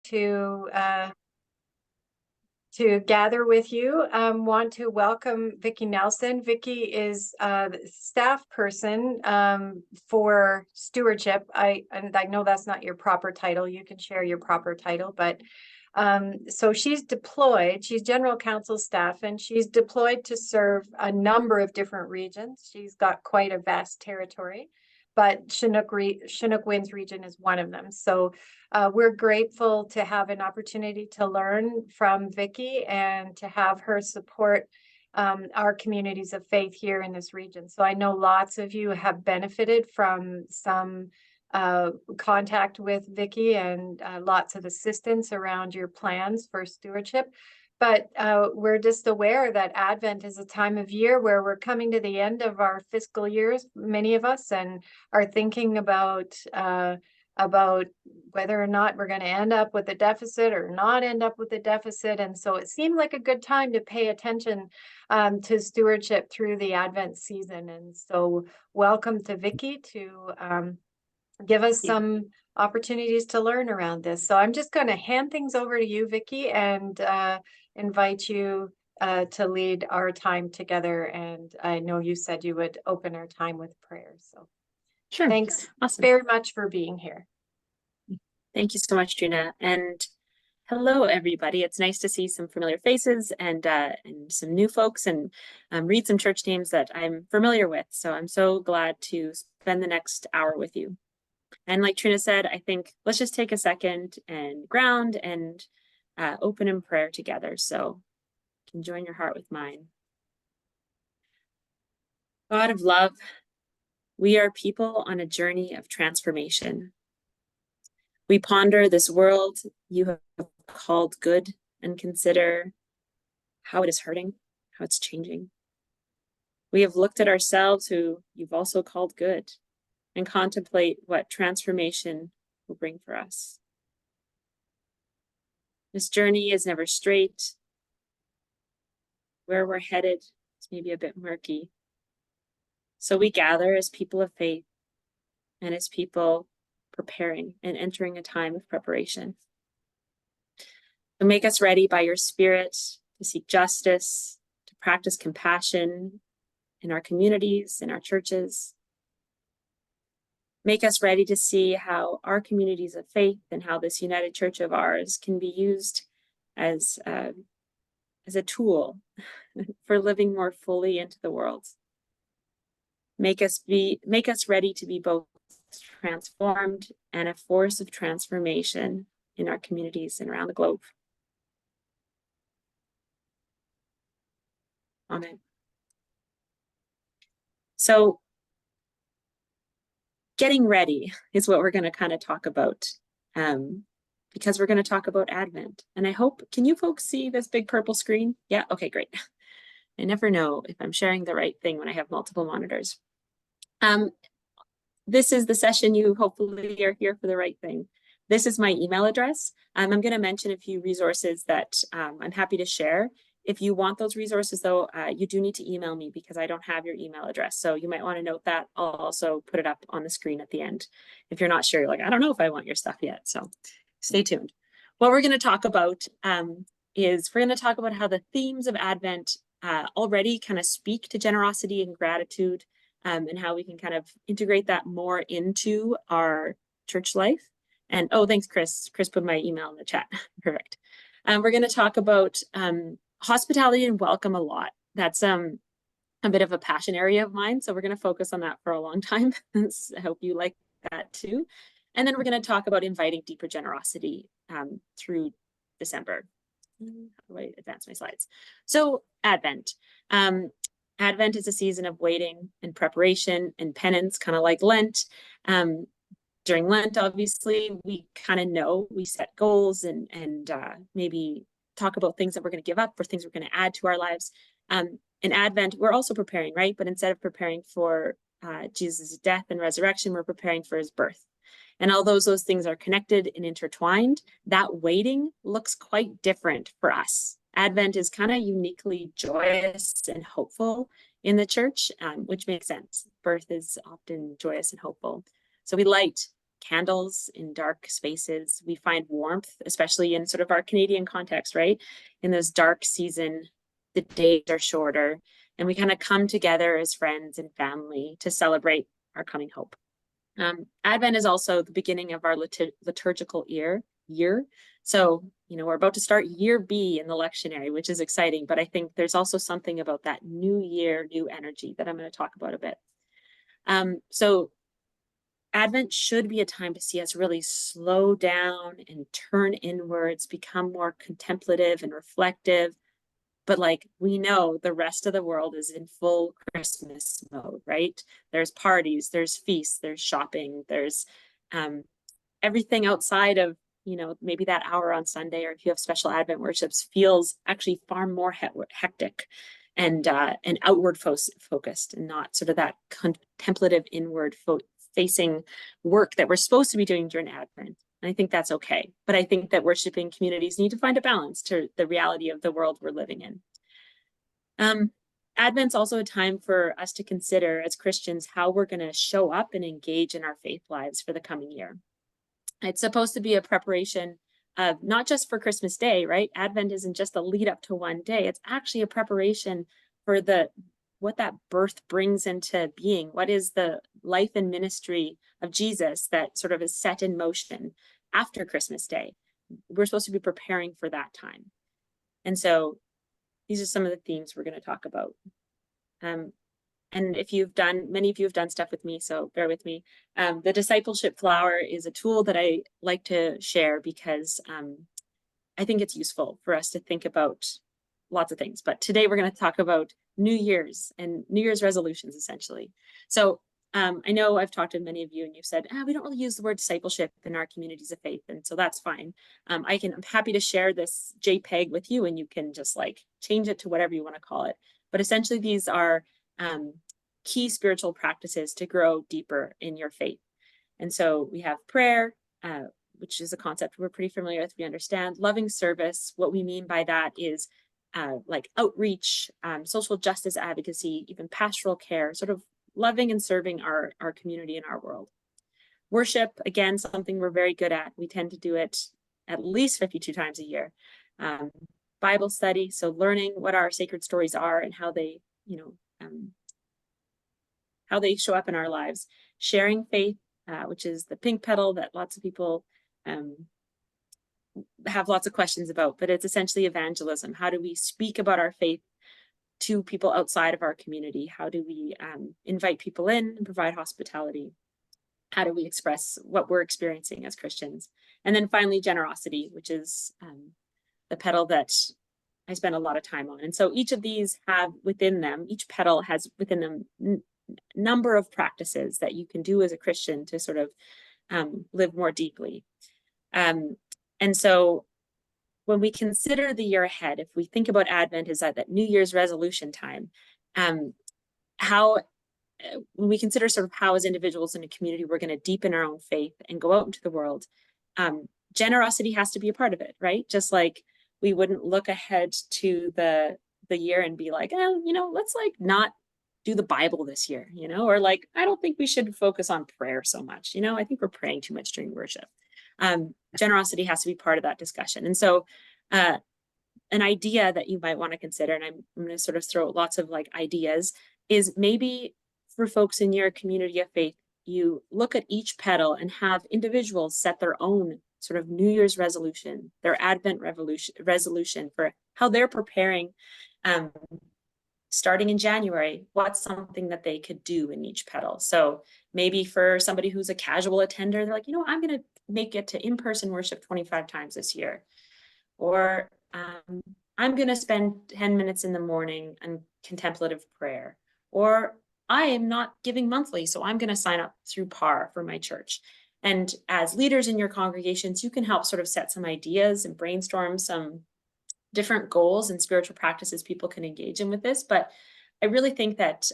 to gather with you. Want to welcome Vicki Nelson. Vicki is the staff person for stewardship. And I know that's not your proper title. You can share your proper title, but so she's deployed. She's general counsel staff, and she's deployed to serve a number of different regions. She's got quite a vast territory, but Chinook Winds region is one of them. So we're grateful to have an opportunity to learn from Vicki and to have her support our communities of faith here in this region. So I know lots of you have benefited from some contact with Vicki and lots of assistance around your plans for stewardship. But we're just aware that Advent is a time of year where we're coming to the end of our fiscal years, many of us, and are thinking about whether or not we're going to end up with a deficit or not end up with a deficit. And so it seemed like a good time to pay attention to stewardship through the Advent season. And so welcome to Vicki to give us some opportunities to learn around this. So I'm just going to hand things over to you, Vicki, and invite you to lead our time together. And I know you said you would open our time with prayer. So sure. Thanks Awesome. very much for being here. Thank you so much, Gina. And hello, everybody. It's nice to see some familiar faces and some new folks, and read some church names that I'm familiar with. So I'm so glad to spend the next hour with you. And like Trina said, I think let's just take a second and ground and open in prayer together. So you can join your heart with mine. God of love, we are people on a journey of transformation. We ponder this world you have called good and consider how it is hurting, how it's changing. We have looked at ourselves, who you've also called good, and contemplate what transformation will bring for us. This journey is never straight. Where we're headed is maybe a bit murky. So we gather as people of faith and as people preparing and entering a time of preparation. So make us ready by your Spirit to seek justice, to practice compassion in our communities, in our churches. Make us ready to see how our communities of faith and how this United Church of ours can be used as a tool for living more fully into the world. Make us ready to be both transformed and a force of transformation in our communities and around the globe. Amen. So, getting ready is what we're going to kind of talk about, because we're going to talk about Advent. And I hope, can you folks see this big purple screen? Yeah, okay, great. I never know if I'm sharing the right thing when I have multiple monitors. This is the session. You hopefully are here for the right thing. This is my email address. I'm going to mention a few resources that I'm happy to share. If you want those resources, though, you do need to email me because I don't have your email address. So you might want to note that. I'll also put it up on the screen at the end. If you're not sure, you're like, I don't know if I want your stuff yet. So stay tuned. What we're going to talk about is we're going to talk about how the themes of Advent already kind of speak to generosity and gratitude, and how we can kind of integrate that more into our church life. And oh, thanks, Chris. Chris put my email in the chat. Perfect. We're going to talk about hospitality and welcome a lot. That's a bit of a passion area of mine. So we're going to focus on that for a long time. I hope you like that too. And then we're going to talk about inviting deeper generosity through December. How do I advance my slides? So Advent. Advent is a season of waiting and preparation and penance, kind of like Lent. During Lent, obviously, we kind of know we set goals and maybe talk about things that we're going to give up or things we're going to add to our lives. In Advent, we're also preparing, right? But instead of preparing for Jesus' death and resurrection, we're preparing for his birth. And although those things are connected and intertwined, that waiting looks quite different for us. Advent is kind of uniquely joyous and hopeful in the church, which makes sense. Birth is often joyous and hopeful. So we light candles in dark spaces. We find warmth, especially in sort of our Canadian context, right? In this dark season, the days are shorter, and we kind of come together as friends and family to celebrate our coming hope. Advent is also the beginning of our liturgical year. So, we're about to start year B in the lectionary, which is exciting, but I think there's also something about that new year, new energy that I'm going to talk about a bit. So Advent should be a time to see us really slow down and turn inwards, become more contemplative and reflective. But we know the rest of the world is in full Christmas mode, right? There's parties, there's feasts, there's shopping, there's everything outside of, maybe that hour on Sunday, or if you have special Advent worships, feels actually far more hectic and outward focused, and not sort of that contemplative inward facing work that we're supposed to be doing during Advent. And I think that's okay. But I think that worshiping communities need to find a balance to the reality of the world we're living in. Advent's also a time for us to consider as Christians how we're going to show up and engage in our faith lives for the coming year. It's supposed to be a preparation of not just for Christmas Day, right? Advent isn't just a lead up to one day. It's actually a preparation for what that birth brings into being. What is the life and ministry of Jesus that sort of is set in motion after Christmas Day? We're supposed to be preparing for that time. And so these are some of the themes we're going to talk about. And many of you have done stuff with me, so bear with me. The discipleship flower is a tool that I like to share because I think it's useful for us to think about lots of things. But today we're going to talk about New Year's and New Year's resolutions, essentially. So I know I've talked to many of you and you've said, we don't really use the word discipleship in our communities of faith. And so that's fine. I'm happy to share this JPEG with you, and you can just change it to whatever you want to call it. But essentially these are key spiritual practices to grow deeper in your faith. And so we have prayer, which is a concept we're pretty familiar with, we understand. Loving service, what we mean by that is outreach, social justice advocacy, even pastoral care, sort of loving and serving our community and our world. Worship, again, something we're very good at. We tend to do it at least 52 times a year. Bible study, so learning what our sacred stories are and how they, how they show up in our lives. Sharing faith, which is the pink petal that lots of people have lots of questions about, but it's essentially evangelism. How do we speak about our faith to people outside of our community? How do we invite people in and provide hospitality? How do we express what we're experiencing as Christians? And then finally, generosity, which is the petal that I spend a lot of time on. And so each of these have within them, each petal has within them number of practices that you can do as a Christian to sort of live more deeply. And so when we consider the year ahead, if we think about Advent as that New Year's resolution time, when we consider sort of how as individuals in a community we're going to deepen our own faith and go out into the world, generosity has to be a part of it, right? Just like we wouldn't look ahead to the year and be like, let's not do the Bible this year, or I don't think we should focus on prayer so much. I think we're praying too much during worship. Generosity has to be part of that discussion. And so an idea that you might want to consider, and I'm going to sort of throw lots of ideas, is maybe for folks in your community of faith, you look at each petal and have individuals set their own sort of New Year's resolution, their Advent resolution for how they're preparing, starting in January, what's something that they could do in each petal. So maybe for somebody who's a casual attender, they're like, I'm going to make it to in-person worship 25 times this year. Or I'm going to spend 10 minutes in the morning on contemplative prayer. Or I am not giving monthly, so I'm going to sign up through PAR for my church. And as leaders in your congregations, you can help sort of set some ideas and brainstorm some different goals and spiritual practices people can engage in with this. But I really think that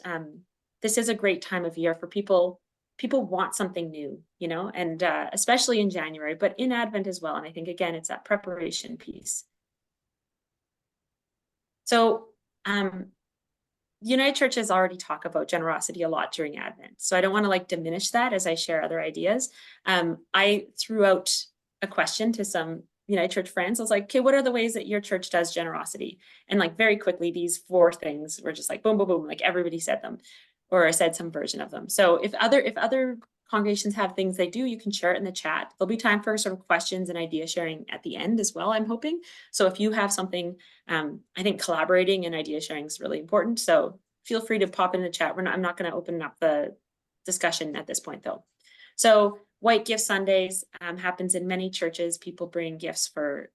this is a great time of year for people. People want something new, and especially in January, but in Advent as well. And I think, again, it's that preparation piece. So United Churches already talk about generosity a lot during Advent. So I don't want to like diminish that as I share other ideas. I threw out a question to some United Church friends. I was like, okay, what are the ways that your church does generosity? And like very quickly, these 4 things were just like boom, boom, boom, like everybody said them or said some version of them. So if other congregations have things they do, you can share it in the chat. There'll be time for sort of questions and idea sharing at the end as well, I'm hoping. So if you have something, I think collaborating and idea sharing is really important. So feel free to pop in the chat. I'm not going to open up the discussion at this point though. So White Gift Sundays happens in many churches. People bring gifts for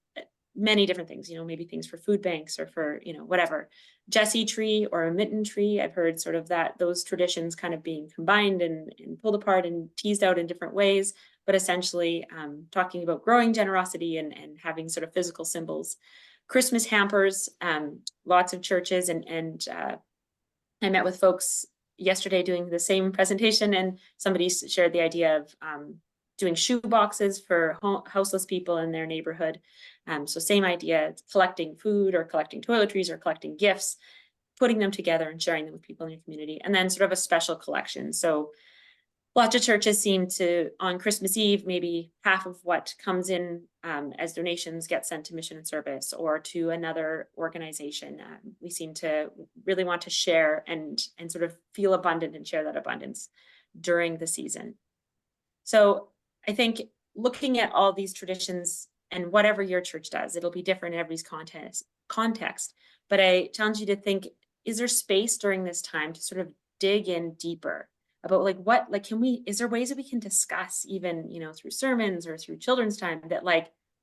many different things, maybe things for food banks or for, whatever. Jesse tree or a mitten tree. I've heard sort of those traditions kind of being combined and pulled apart and teased out in different ways, but essentially talking about growing generosity and having sort of physical symbols. Christmas hampers, lots of churches, and I met with folks yesterday doing the same presentation, and somebody shared the idea of doing shoe boxes for houseless people in their neighborhood. So same idea, collecting food or collecting toiletries or collecting gifts, putting them together and sharing them with people in your community, and then sort of a special collection. So lots of churches seem to, on Christmas Eve, maybe half of what comes in as donations get sent to mission and service or to another organization. We seem to really want to share and sort of feel abundant and share that abundance during the season. So I think looking at all these traditions and whatever your church does, it'll be different in everybody's context. But I challenge you to think, is there space during this time to sort of dig in deeper about is there ways that we can discuss even, through sermons or through children's time that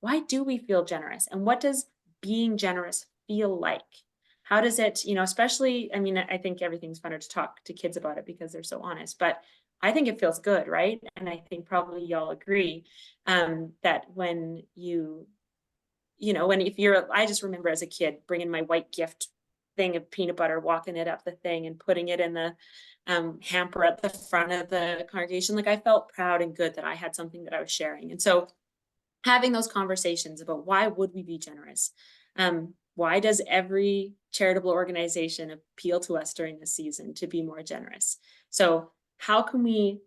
why do we feel generous? And what does being generous feel like? How does it, especially, I think everything's funner to talk to kids about it because they're so honest, but I think it feels good, right? And I think probably y'all agree that when I just remember as a kid bringing my white gift thing of peanut butter, walking it up the thing and putting it in the hamper at the front of the congregation. Like I felt proud and good that I had something that I was sharing. And so having those conversations about why would we be generous? Why does every charitable organization appeal to us during this season to be more generous? So how can we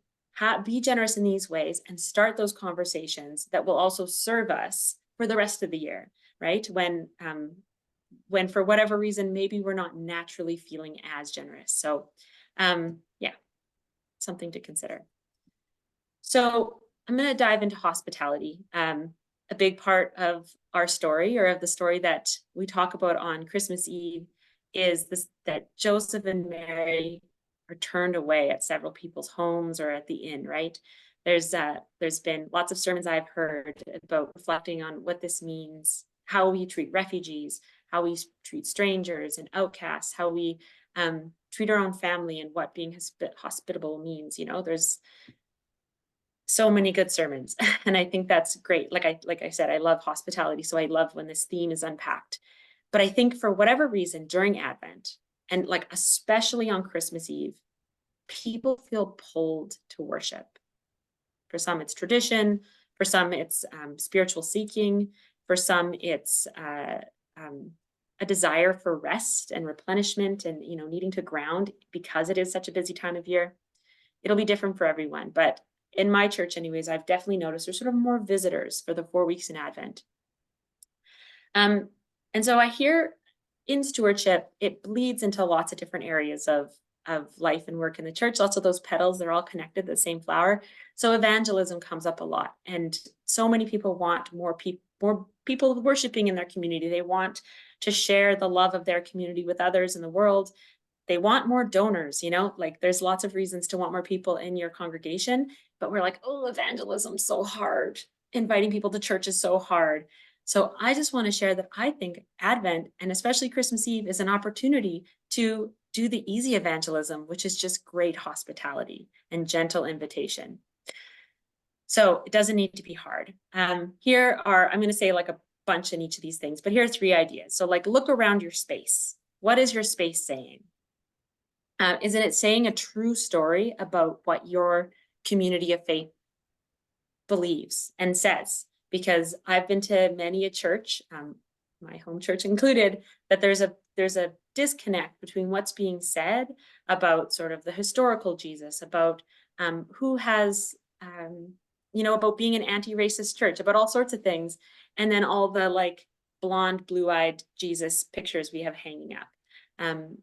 be generous in these ways and start those conversations that will also serve us for the rest of the year, right? When for whatever reason, maybe we're not naturally feeling as generous. So yeah, something to consider. So I'm going to dive into hospitality. A big part of our story, or of the story that we talk about on Christmas Eve, is that Joseph and Mary are turned away at several people's homes or at the inn, right? There's been lots of sermons I've heard about reflecting on what this means, how we treat refugees, how we treat strangers and outcasts, how we treat our own family, and what being hospitable means. There's so many good sermons, and I think that's great. Like I said, I love hospitality, so I love when this theme is unpacked. But I think for whatever reason during Advent, and especially on Christmas Eve, people feel pulled to worship. For some, it's tradition. For some, it's spiritual seeking. For some, it's a desire for rest and replenishment, and needing to ground because it is such a busy time of year. It'll be different for everyone, but in my church, anyways, I've definitely noticed there's sort of more visitors for the 4 weeks in Advent. And so I hear in stewardship, it bleeds into lots of different areas of life and work in the church. Lots of those petals, they're all connected, the same flower. So evangelism comes up a lot, and so many people want more people worshiping in their community. They want to share the love of their community with others in the world. They want more donors, there's lots of reasons to want more people in your congregation, but we're like, oh, evangelism's so hard. Inviting people to church is so hard. So I just want to share that I think Advent, and especially Christmas Eve, is an opportunity to do the easy evangelism, which is just great hospitality and gentle invitation. So it doesn't need to be hard. Here are, I'm going to say a bunch in each of these things, but here are 3 ideas. So look around your space. What is your space saying? Isn't it saying a true story about what your community of faith believes and says? Because I've been to many a church, my home church included, that there's a disconnect between what's being said about sort of the historical Jesus, about who has, about being an anti-racist church, about all sorts of things, and then all the like blonde, blue-eyed Jesus pictures we have hanging up.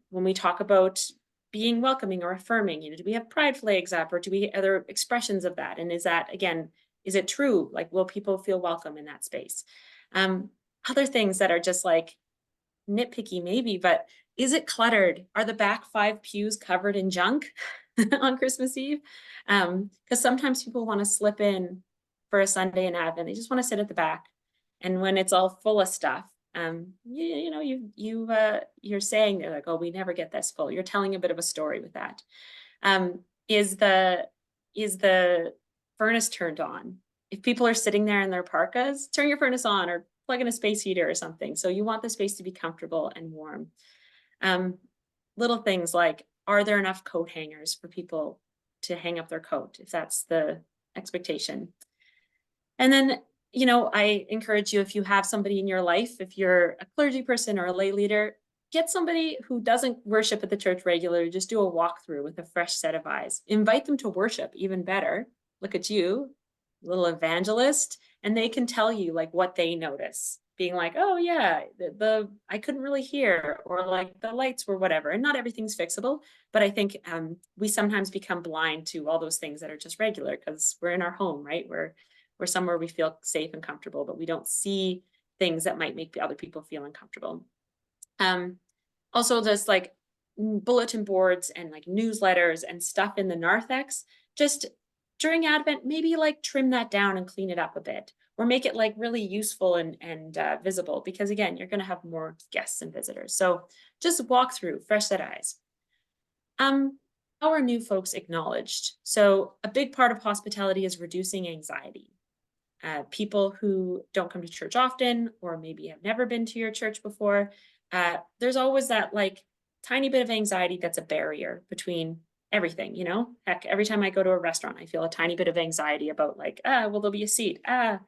When we talk about being welcoming or affirming, do we have pride flags up, or do we other expressions of that? And is that, again, is it true? Like, will people feel welcome in that space? Other things that are just like nitpicky maybe, but is it cluttered? Are the back 5 pews covered in junk on Christmas Eve? Because sometimes people want to slip in for a Sunday in Advent. They just want to sit at the back. And when it's all full of stuff, you're saying, they're like, oh, we never get this full. You're telling a bit of a story with that. Is the furnace turned on? If people are sitting there in their parkas, turn your furnace on or plug in a space heater or something. So you want the space to be comfortable and warm. Little things like, are there enough coat hangers for people to hang up their coat, if that's the expectation? And then, I encourage you, if you have somebody in your life, if you're a clergy person or a lay leader, get somebody who doesn't worship at the church regularly, just do a walkthrough with a fresh set of eyes. Invite them to worship, even better. Look at you, little evangelist, and they can tell you like what they notice, being like, oh yeah, I couldn't really hear, or like the lights were whatever. And not everything's fixable, but I think we sometimes become blind to all those things that are just regular because we're in our home, right? We're somewhere we feel safe and comfortable, but we don't see things that might make the other people feel uncomfortable. Also just like bulletin boards and like newsletters and stuff in the narthex, just during Advent, maybe like trim that down and clean it up a bit, or make it like really useful and visible, because again, you're going to have more guests and visitors. So just walk through, fresh set eyes. How are new folks acknowledged? So a big part of hospitality is reducing anxiety. People who don't come to church often, or maybe have never been to your church before, there's always that like tiny bit of anxiety that's a barrier between everything, Heck, every time I go to a restaurant, I feel a tiny bit of anxiety about like, will there be a seat? Do I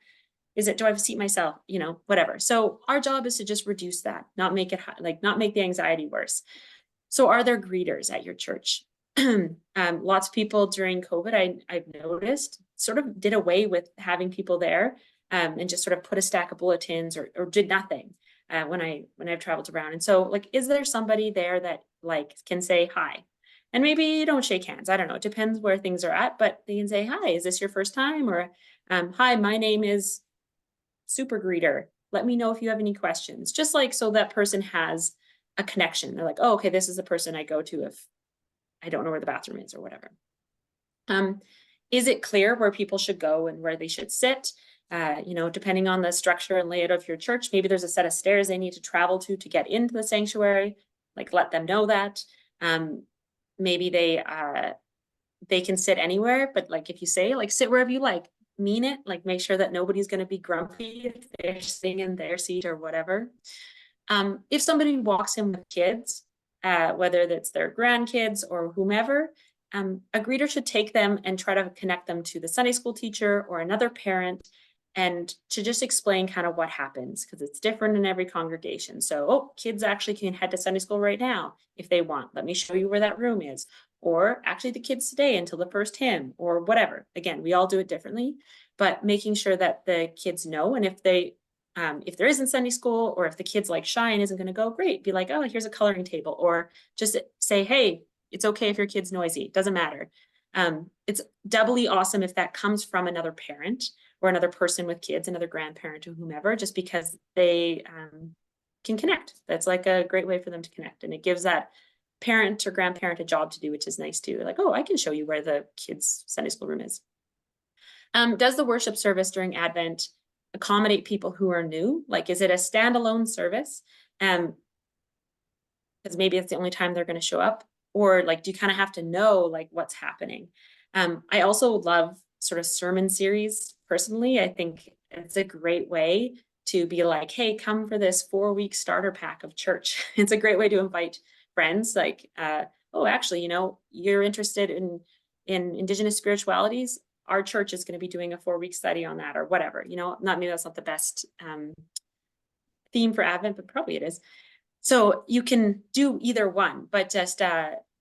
have a seat myself? Whatever. So our job is to just reduce that, not make it not make the anxiety worse. So are there greeters at your church? Lots of people during COVID, I've noticed, sort of did away with having people there, and just sort of put a stack of bulletins or did nothing when I've traveled around. And so like, is there somebody there that like can say hi? And maybe you don't shake hands. I don't know. It depends where things are at, but they can say, hi, is this your first time? Or hi, my name is Super Greeter. Let me know if you have any questions. Just like, so that person has a connection. They're like, oh, okay, this is the person I go to if I don't know where the bathroom is or whatever. Is it clear where people should go and where they should sit? Depending on the structure and layout of your church, maybe there's a set of stairs they need to travel to get into the sanctuary. Like, let them know that. Maybe they can sit anywhere, but like if you say like sit wherever you like, mean it. Like make sure that nobody's going to be grumpy if they're sitting in their seat or whatever. If somebody walks in with kids, whether that's their grandkids or whomever, a greeter should take them and try to connect them to the Sunday school teacher or another parent, and to just explain kind of what happens, because it's different in every congregation. So, oh, kids actually can head to Sunday school right now if they want. Let me show you where that room is. Or actually the kids stay until the first hymn or whatever. Again, we all do it differently, but making sure that the kids know. And if there isn't Sunday school, or if the kid's like shy and isn't going to go, great, be like, oh, here's a coloring table, or just say, hey, it's okay if your kid's noisy, it doesn't matter. It's doubly awesome if that comes from another parent or another person with kids, another grandparent or whomever, just because they can connect. That's like a great way for them to connect. And it gives that parent or grandparent a job to do, which is nice too. Like, oh, I can show you where the kids' Sunday school room is. Does the worship service during Advent accommodate people who are new? Like, is it a standalone service? Because maybe it's the only time they're going to show up, or like, do you kind of have to know like what's happening? I also love sort of sermon series. Personally, I think it's a great way to be like, hey, come for this 4-week starter pack of church. It's a great way to invite friends, like, oh, actually, you're interested in Indigenous spiritualities. Our church is going to be doing a 4-week study on that, or whatever. Maybe that's not the best theme for Advent, but probably it is. So you can do either one, but just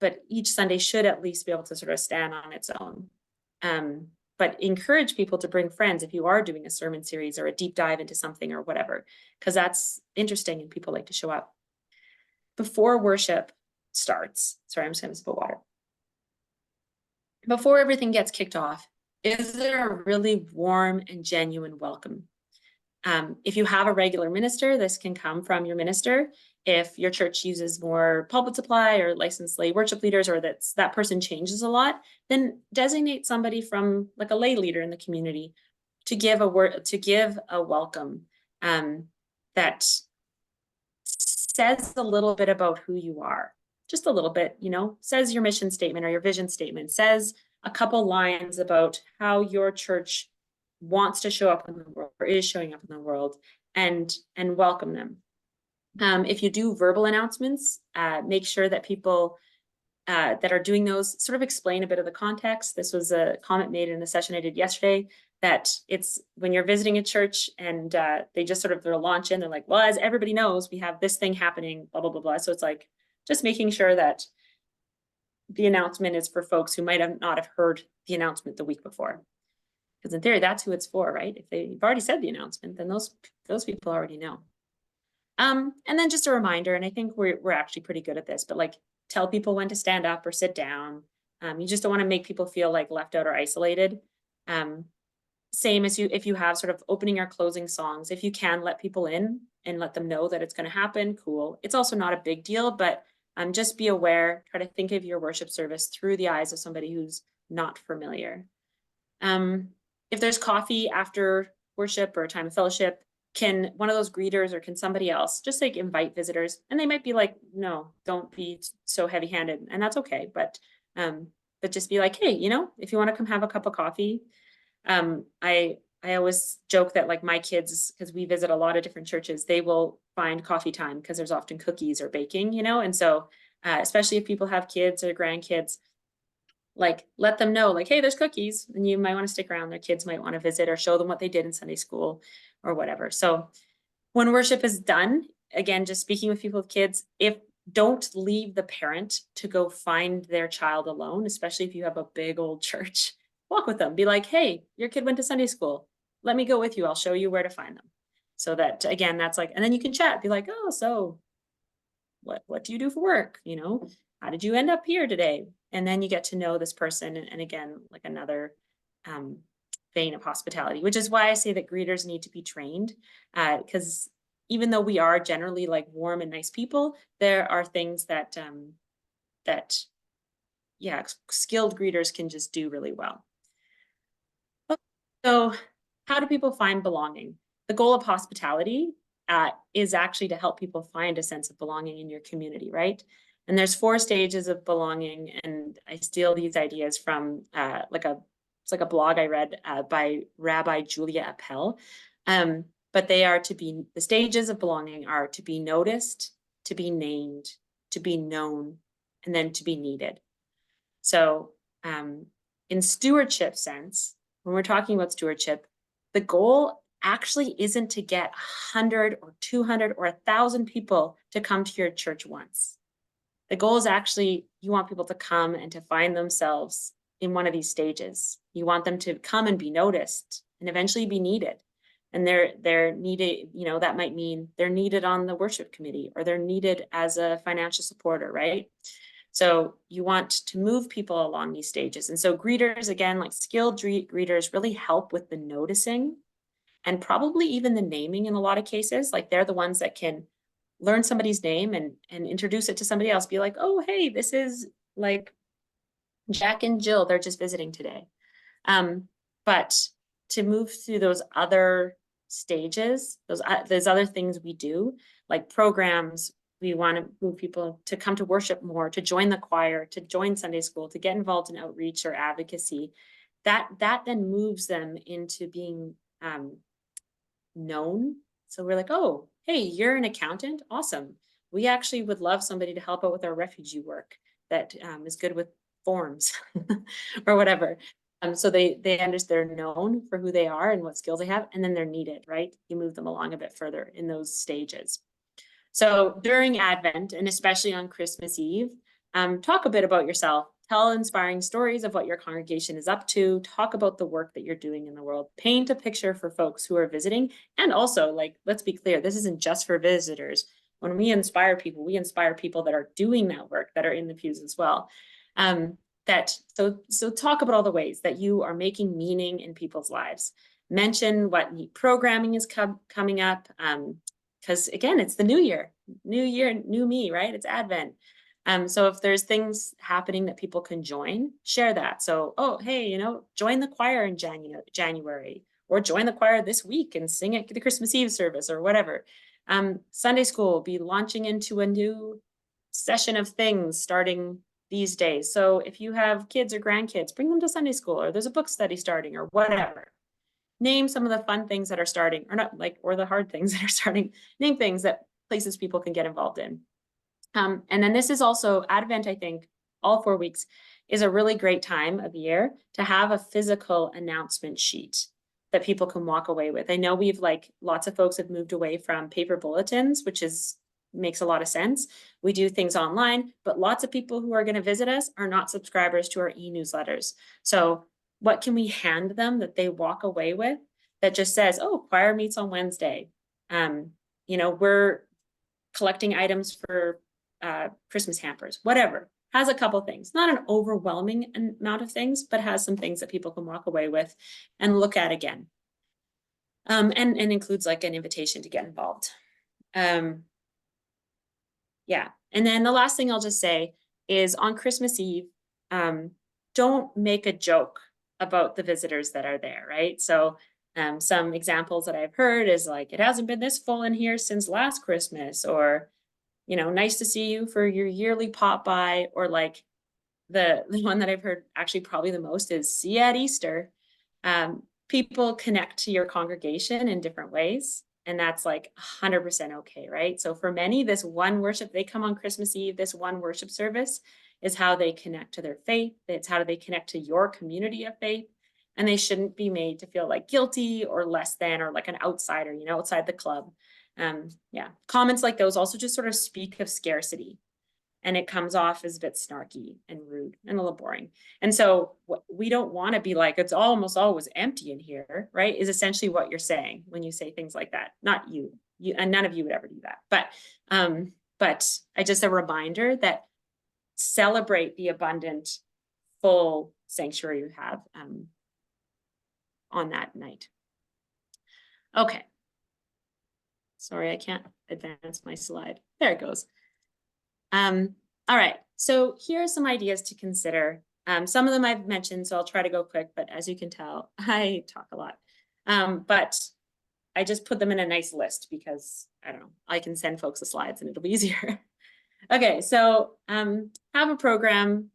but each Sunday should at least be able to sort of stand on its own. But encourage people to bring friends if you are doing a sermon series or a deep dive into something or whatever, because that's interesting and people like to show up. Before worship starts, sorry, I'm just going to spill water. Before everything gets kicked off, is there a really warm and genuine welcome? If you have a regular minister, this can come from your minister. If your church uses more pulpit supply or licensed lay worship leaders, or that person changes a lot, then designate somebody from like a lay leader in the community to give a welcome that says a little bit about who you are. Just a little bit, says your mission statement or your vision statement, says a couple lines about how your church wants to show up in the world or is showing up in the world, and welcome them. If you do verbal announcements, make sure that people that are doing those sort of explain a bit of the context. This was a comment made in a session I did yesterday, that it's when you're visiting a church and they just sort of they'll launch in, they're like, well, as everybody knows, we have this thing happening, blah, blah, blah, blah. So it's like just making sure that the announcement is for folks who might not have heard the announcement the week before. Because in theory, that's who it's for, right? If they've already said the announcement, then those people already know. And then just a reminder, and I think we're actually pretty good at this, but like tell people when to stand up or sit down. You just don't want to make people feel like left out or isolated. Same as if you have sort of opening or closing songs, if you can let people in and let them know that it's going to happen, cool. It's also not a big deal, but just be aware, try to think of your worship service through the eyes of somebody who's not familiar. If there's coffee after worship or a time of fellowship, can one of those greeters or can somebody else just like invite visitors? And they might be like, no, don't be so heavy-handed, and that's okay. But just be like, hey, if you want to come have a cup of coffee. I always joke that like my kids, because we visit a lot of different churches, they will find coffee time because there's often cookies or baking, and so especially if people have kids or grandkids, like let them know like, hey, there's cookies and you might want to stick around. Their kids might want to visit or show them what they did in Sunday school or whatever. So when worship is done, again, just speaking with people with kids, don't leave the parent to go find their child alone, especially if you have a big old church. Walk with them, be like, hey, your kid went to Sunday school. Let me go with you. I'll show you where to find them. So that, again, that's like, and then you can chat, be like, oh, so what do you do for work? How did you end up here today? And then you get to know this person. And again, like another vein of hospitality, which is why I say that greeters need to be trained, because even though we are generally like warm and nice people, there are things that skilled greeters can just do really well. So how do people find belonging? The goal of hospitality is actually to help people find a sense of belonging in your community, right? And there's 4 stages of belonging, and I steal these ideas from it's like a blog I read by Rabbi Julia Appel. But the stages of belonging are to be noticed, to be named, to be known, and then to be needed. So in stewardship sense, when we're talking about stewardship, the goal actually isn't to get 100 or 200 or 1,000 people to come to your church once. The goal is actually, you want people to come and to find themselves in one of these stages. You want them to come and be noticed and eventually be needed. And they're needed, that might mean they're needed on the worship committee, or they're needed as a financial supporter, right? So you want to move people along these stages. And so greeters, again, like skilled greeters, really help with the noticing and probably even the naming in a lot of cases. Like they're the ones that can learn somebody's name and introduce it to somebody else. Be like, oh, hey, this is like Jack and Jill. They're just visiting today. But to move through those other stages, those other things we do, like programs, we want to move people to come to worship more, to join the choir, to join Sunday school, to get involved in outreach or advocacy. That then moves them into being known. So we're like, oh, hey, you're an accountant? Awesome. We actually would love somebody to help out with our refugee work that is good with forms or whatever. So they're known for who they are and what skills they have, and then they're needed, right? You move them along a bit further in those stages. So during Advent, and especially on Christmas Eve, talk a bit about yourself. Tell inspiring stories of what your congregation is up to. Talk about the work that you're doing in the world. Paint a picture for folks who are visiting. And also, like, let's be clear, this isn't just for visitors. When we inspire people that are doing that work, that are in the pews as well. So talk about all the ways that you are making meaning in people's lives. Mention what neat programming is coming up. Because again, it's the new year, new me, right? It's Advent. So if there's things happening that people can join, share that. So, oh, hey, join the choir in January, or join the choir this week and sing at the Christmas Eve service or whatever. Sunday school will be launching into a new session of things starting these days. So if you have kids or grandkids, bring them to Sunday school, or there's a book study starting or whatever. Name some of the fun things that are starting, or the hard things that are starting. Name things that places people can get involved in. And then this is also Advent, I think, all 4 weeks is a really great time of year to have a physical announcement sheet that people can walk away with. I know lots of folks have moved away from paper bulletins, which makes a lot of sense. We do things online, but lots of people who are going to visit us are not subscribers to our e-newsletters. So what can we hand them that they walk away with that just says, oh, choir meets on Wednesday. We're collecting items for Christmas hampers, whatever. Has a couple things, not an overwhelming amount of things, but has some things that people can walk away with and look at again. And includes like an invitation to get involved. Yeah. And then the last thing I'll just say is on Christmas Eve, don't make a joke about the visitors that are there, right? So some examples that I've heard is like, it hasn't been this full in here since last Christmas, or, nice to see you for your yearly pop by, or like the one that I've heard actually probably the most is see you at Easter. People connect to your congregation in different ways. And that's like 100% okay, right? So for many, this one worship, they come on Christmas Eve, this one worship service is how they connect to their faith. It's how they connect to your community of faith. And they shouldn't be made to feel like guilty or less than, or like an outsider, outside the club. Yeah, comments like those also just sort of speak of scarcity. And it comes off as a bit snarky and rude and a little boring. And so we don't want to be like, it's almost always empty in here, right? Is essentially what you're saying when you say things like that. Not you, and none of you would ever do that. But I just a reminder that celebrate the abundant, full sanctuary you have on that night. Okay. Sorry, I can't advance my slide. There it goes. All right, so here are some ideas to consider. Some of them I've mentioned, so I'll try to go quick, but as you can tell, I talk a lot. But I just put them in a nice list because, I don't know, I can send folks the slides and it'll be easier. Okay, so have a program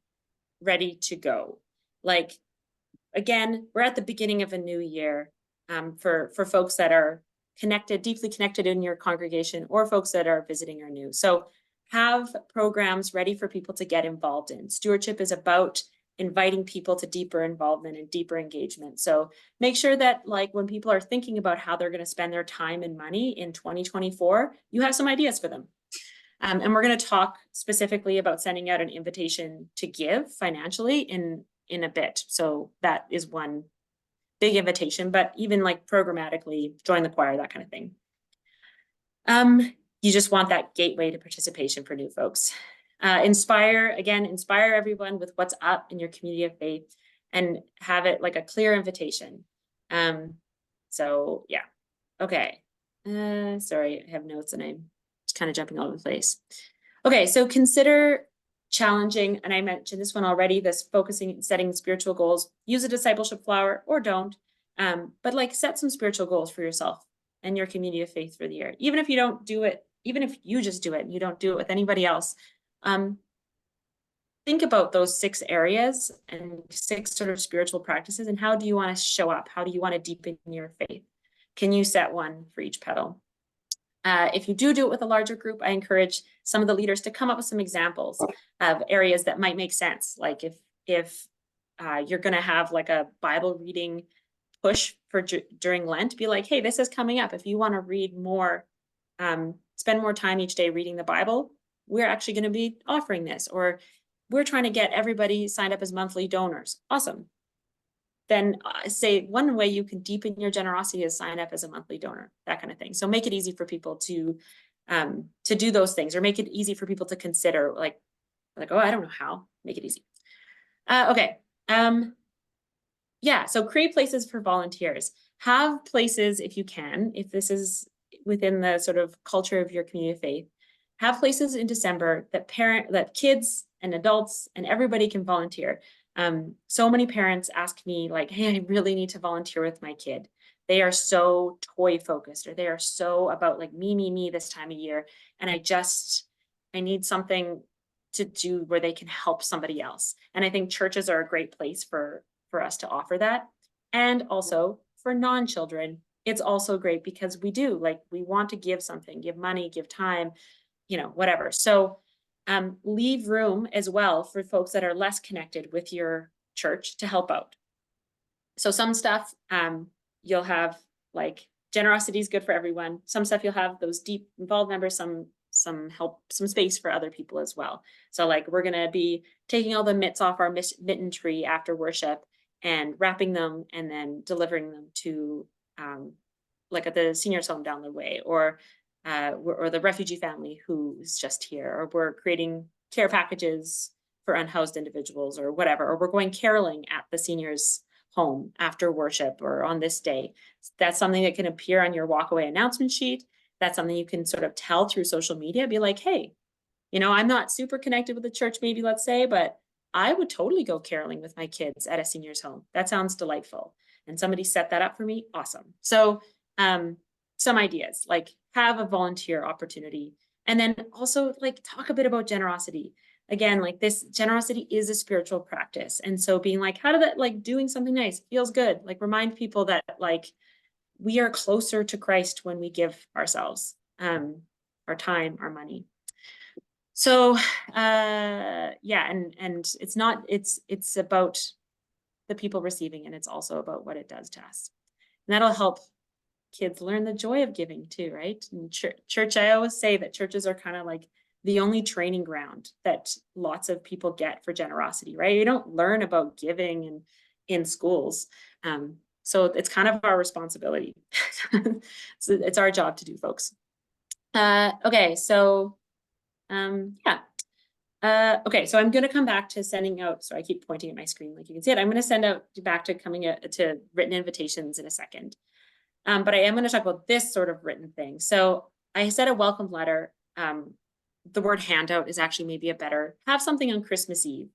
ready to go. Like, again, we're at the beginning of a new year for folks that are deeply connected in your congregation, or folks that are visiting or new. So have programs ready for people to get involved in. Stewardship is about inviting people to deeper involvement and deeper engagement. So make sure that like when people are thinking about how they're going to spend their time and money in 2024, you have some ideas for them. And we're going to talk specifically about sending out an invitation to give financially in a bit. So that is one big invitation, but even like programmatically join the choir, that kind of thing. You just want that gateway to participation for new folks. Inspire everyone with what's up in your community of faith and have it like a clear invitation. So yeah, okay. Sorry, I have notes and I'm just kind of jumping all over the place. Okay, so consider challenging, and I mentioned this one already, this focusing and setting spiritual goals. Use a discipleship flower or don't, but like set some spiritual goals for yourself and your community of faith for the year. Even if you don't do it, even if you just do it and you don't do it with anybody else, think about those 6 areas and 6 sort of spiritual practices, and how do you want to show up? How do you want to deepen your faith? Can you set one for each petal? If you do it with a larger group, I encourage some of the leaders to come up with some examples of areas that might make sense. Like if you're going to have like a Bible reading push for during Lent, be like, hey, this is coming up. If you want to read more, spend more time each day reading the Bible, we're actually going to be offering this, or we're trying to get everybody signed up as monthly donors. Awesome. Then say one way you can deepen your generosity is sign up as a monthly donor, that kind of thing. So make it easy for people to do those things, or make it easy for people to consider, like, oh, I don't know how, make it easy. Okay. Yeah, so create places for volunteers. Have places, if you can, if this is within the sort of culture of your community of faith, have places in December that kids and adults and everybody can volunteer. So many parents ask me like, hey, I really need to volunteer with my kid. They are so toy focused, or they are so about like me this time of year. And I need something to do where they can help somebody else. And I think churches are a great place for us to offer that. And also for non-children, it's also great because we want to give something, give money, give time, whatever. So leave room as well for folks that are less connected with your church to help out. So some stuff you'll have like generosity is good for everyone. Some stuff you'll have those deep involved members, some help, some space for other people as well. So like we're going to be taking all the mitts off our mitten tree after worship and wrapping them and then delivering them to like at the seniors home down the way, or the refugee family who's just here, or we're creating care packages for unhoused individuals or whatever, or we're going caroling at the seniors home after worship or on this day. That's something that can appear on your walkaway announcement sheet. That's something you can sort of tell through social media, be like, hey, I'm not super connected with the church, maybe, let's say, but I would totally go caroling with my kids at a senior's home. That sounds delightful. And somebody set that up for me. Awesome. So some ideas, like have a volunteer opportunity. And then also like talk a bit about generosity. Again, like this generosity is a spiritual practice. And so being like, how did that, like doing something nice feels good. Like remind people that like we are closer to Christ when we give ourselves, our time, our money. So yeah, and it's about the people receiving, and it's also about what it does to us. And that'll help kids learn the joy of giving too, right? And church, I always say that churches are kind of like the only training ground that lots of people get for generosity, right? You don't learn about giving in schools. So it's kind of our responsibility. So it's our job to do, folks. Okay, so yeah. Okay, so I'm going to come back to sending out, so I keep pointing at my screen like you can see it. I'm going to send out back to to written invitations in a second. But I am going to talk about this sort of written thing. So I said a welcome letter. The word handout is actually maybe a better, have something on Christmas Eve.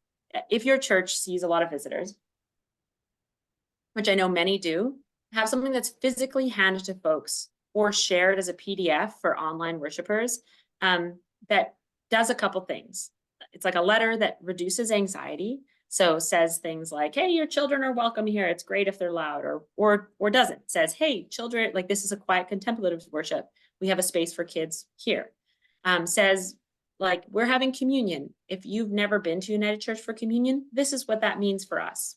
If your church sees a lot of visitors, which I know many do, have something that's physically handed to folks or shared as a PDF for online worshipers that does a couple things. It's like a letter that reduces anxiety. So says things like, hey, your children are welcome here. It's great if they're loud, or doesn't. Says, hey, children, like this is a quiet contemplative worship. We have a space for kids here. Says, like, we're having communion. If you've never been to United Church for communion, this is what that means for us.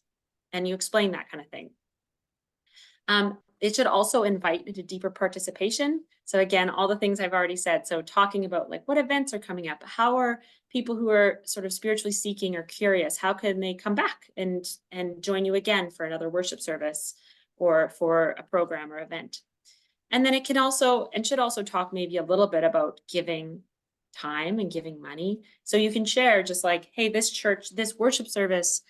And you explain that kind of thing. It should also invite into deeper participation. So again, all the things I've already said. So talking about like what events are coming up, how are people who are sort of spiritually seeking or curious, how can they come back and join you again for another worship service or for a program or event. And then it can also, and should also talk maybe a little bit about giving time and giving money. So you can share just like, hey, this church, this worship service,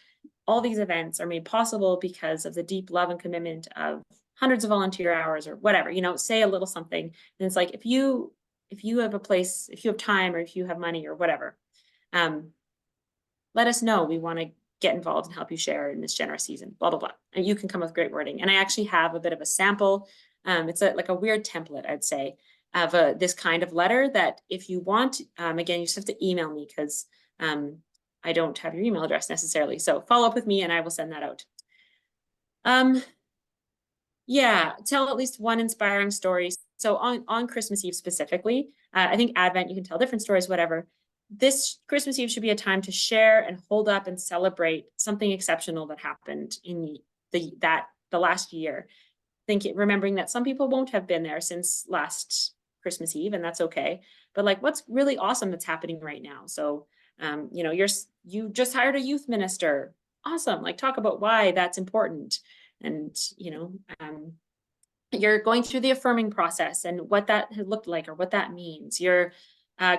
all these events are made possible because of the deep love and commitment of hundreds of volunteer hours or whatever, say a little something. And it's like, if you have a place, if you have time, or if you have money or whatever, let us know. We want to get involved and help you share in this generous season, blah, blah, blah. And you can come with great wording. And I actually have a bit of a sample. It's like a weird template, I'd say, of this kind of letter that if you want, again, you just have to email me because I don't have your email address necessarily. So follow up with me and I will send that out. Yeah, tell at least one inspiring story. So on Christmas Eve specifically, I think Advent, you can tell different stories, whatever. this Christmas Eve should be a time to share and hold up and celebrate something exceptional that happened in the last year. Remembering that some people won't have been there since last Christmas Eve, and that's okay. But like, what's really awesome that's happening right now? So, you know, you just hired a youth minister. Awesome. Like, talk about why that's important. And, you know, you're going through the affirming process and what that had looked like or what that means. Your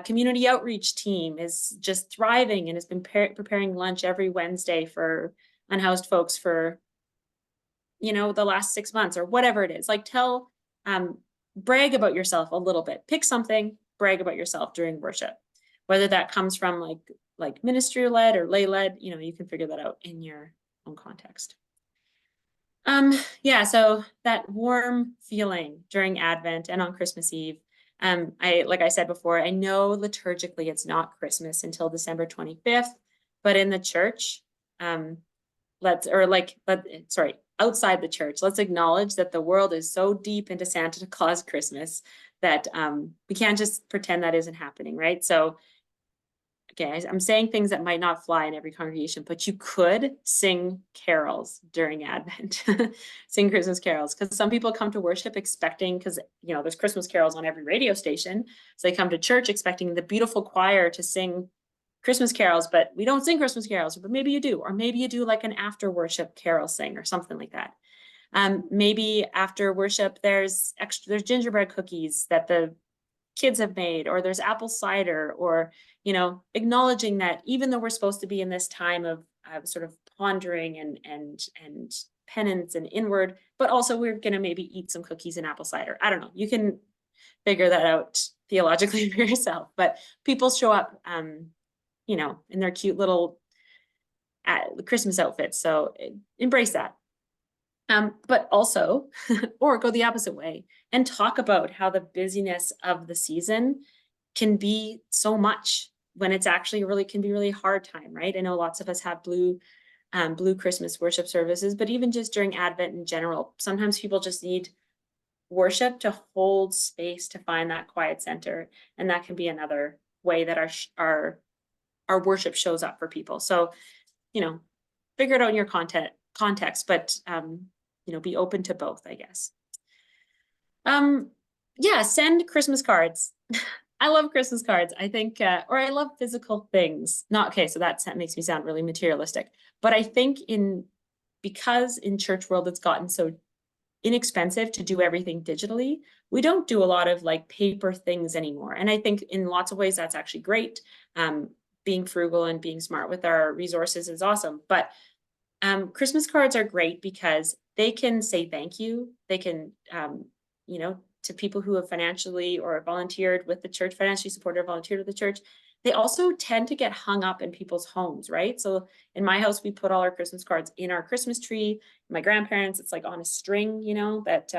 community outreach team is just thriving and has been preparing lunch every Wednesday for unhoused folks for, you know, the last 6 months or whatever it is. Like, brag about yourself a little bit. Pick something, brag about yourself during worship, whether that comes from like ministry led or lay led. You know, you can figure that out in your own context. Yeah, so that warm feeling during Advent and on Christmas Eve. Like I said before, I know liturgically it's not Christmas until December 25th, but in the church, outside the church, let's acknowledge that the world is so deep into Santa Claus Christmas that we can't just pretend that isn't happening, right? So, okay, I'm saying things that might not fly in every congregation, but you could sing carols during Advent, sing Christmas carols, because some people come to worship expecting, because, you know, there's Christmas carols on every radio station. So they come to church expecting the beautiful choir to sing Christmas carols, but we don't sing Christmas carols, but maybe you do, or maybe you do like an after worship carol sing or something like that. Maybe after worship, there's gingerbread cookies that the kids have made, or there's apple cider, or, you know, acknowledging that even though we're supposed to be in this time of sort of pondering and penance and inward, but also we're going to maybe eat some cookies and apple cider. I don't know. You can figure that out theologically for yourself, but people show up, you know, in their cute little Christmas outfits. So embrace that. But also, or go the opposite way and talk about how the busyness of the season can be so much when it's actually can be really hard time, right? I know lots of us have blue Christmas worship services, but even just during Advent in general, sometimes people just need worship to hold space to find that quiet center. And that can be another way that our worship shows up for people. So, you know, figure it out in your context, but, you know, be open to both, I guess. Yeah, send Christmas cards. I love Christmas cards. I think, or I love physical things. So that makes me sound really materialistic, but I think because in church world, it's gotten so inexpensive to do everything digitally, we don't do a lot of like paper things anymore. And I think in lots of ways, that's actually great. Being frugal and being smart with our resources is awesome. But Christmas cards are great because they can say thank you. They can, you know, to people who have financially or volunteered with the church, financially supported or volunteered with the church. They also tend to get hung up in people's homes, right? So in my house, we put all our Christmas cards in our Christmas tree. My grandparents, it's like on a string, you know, that,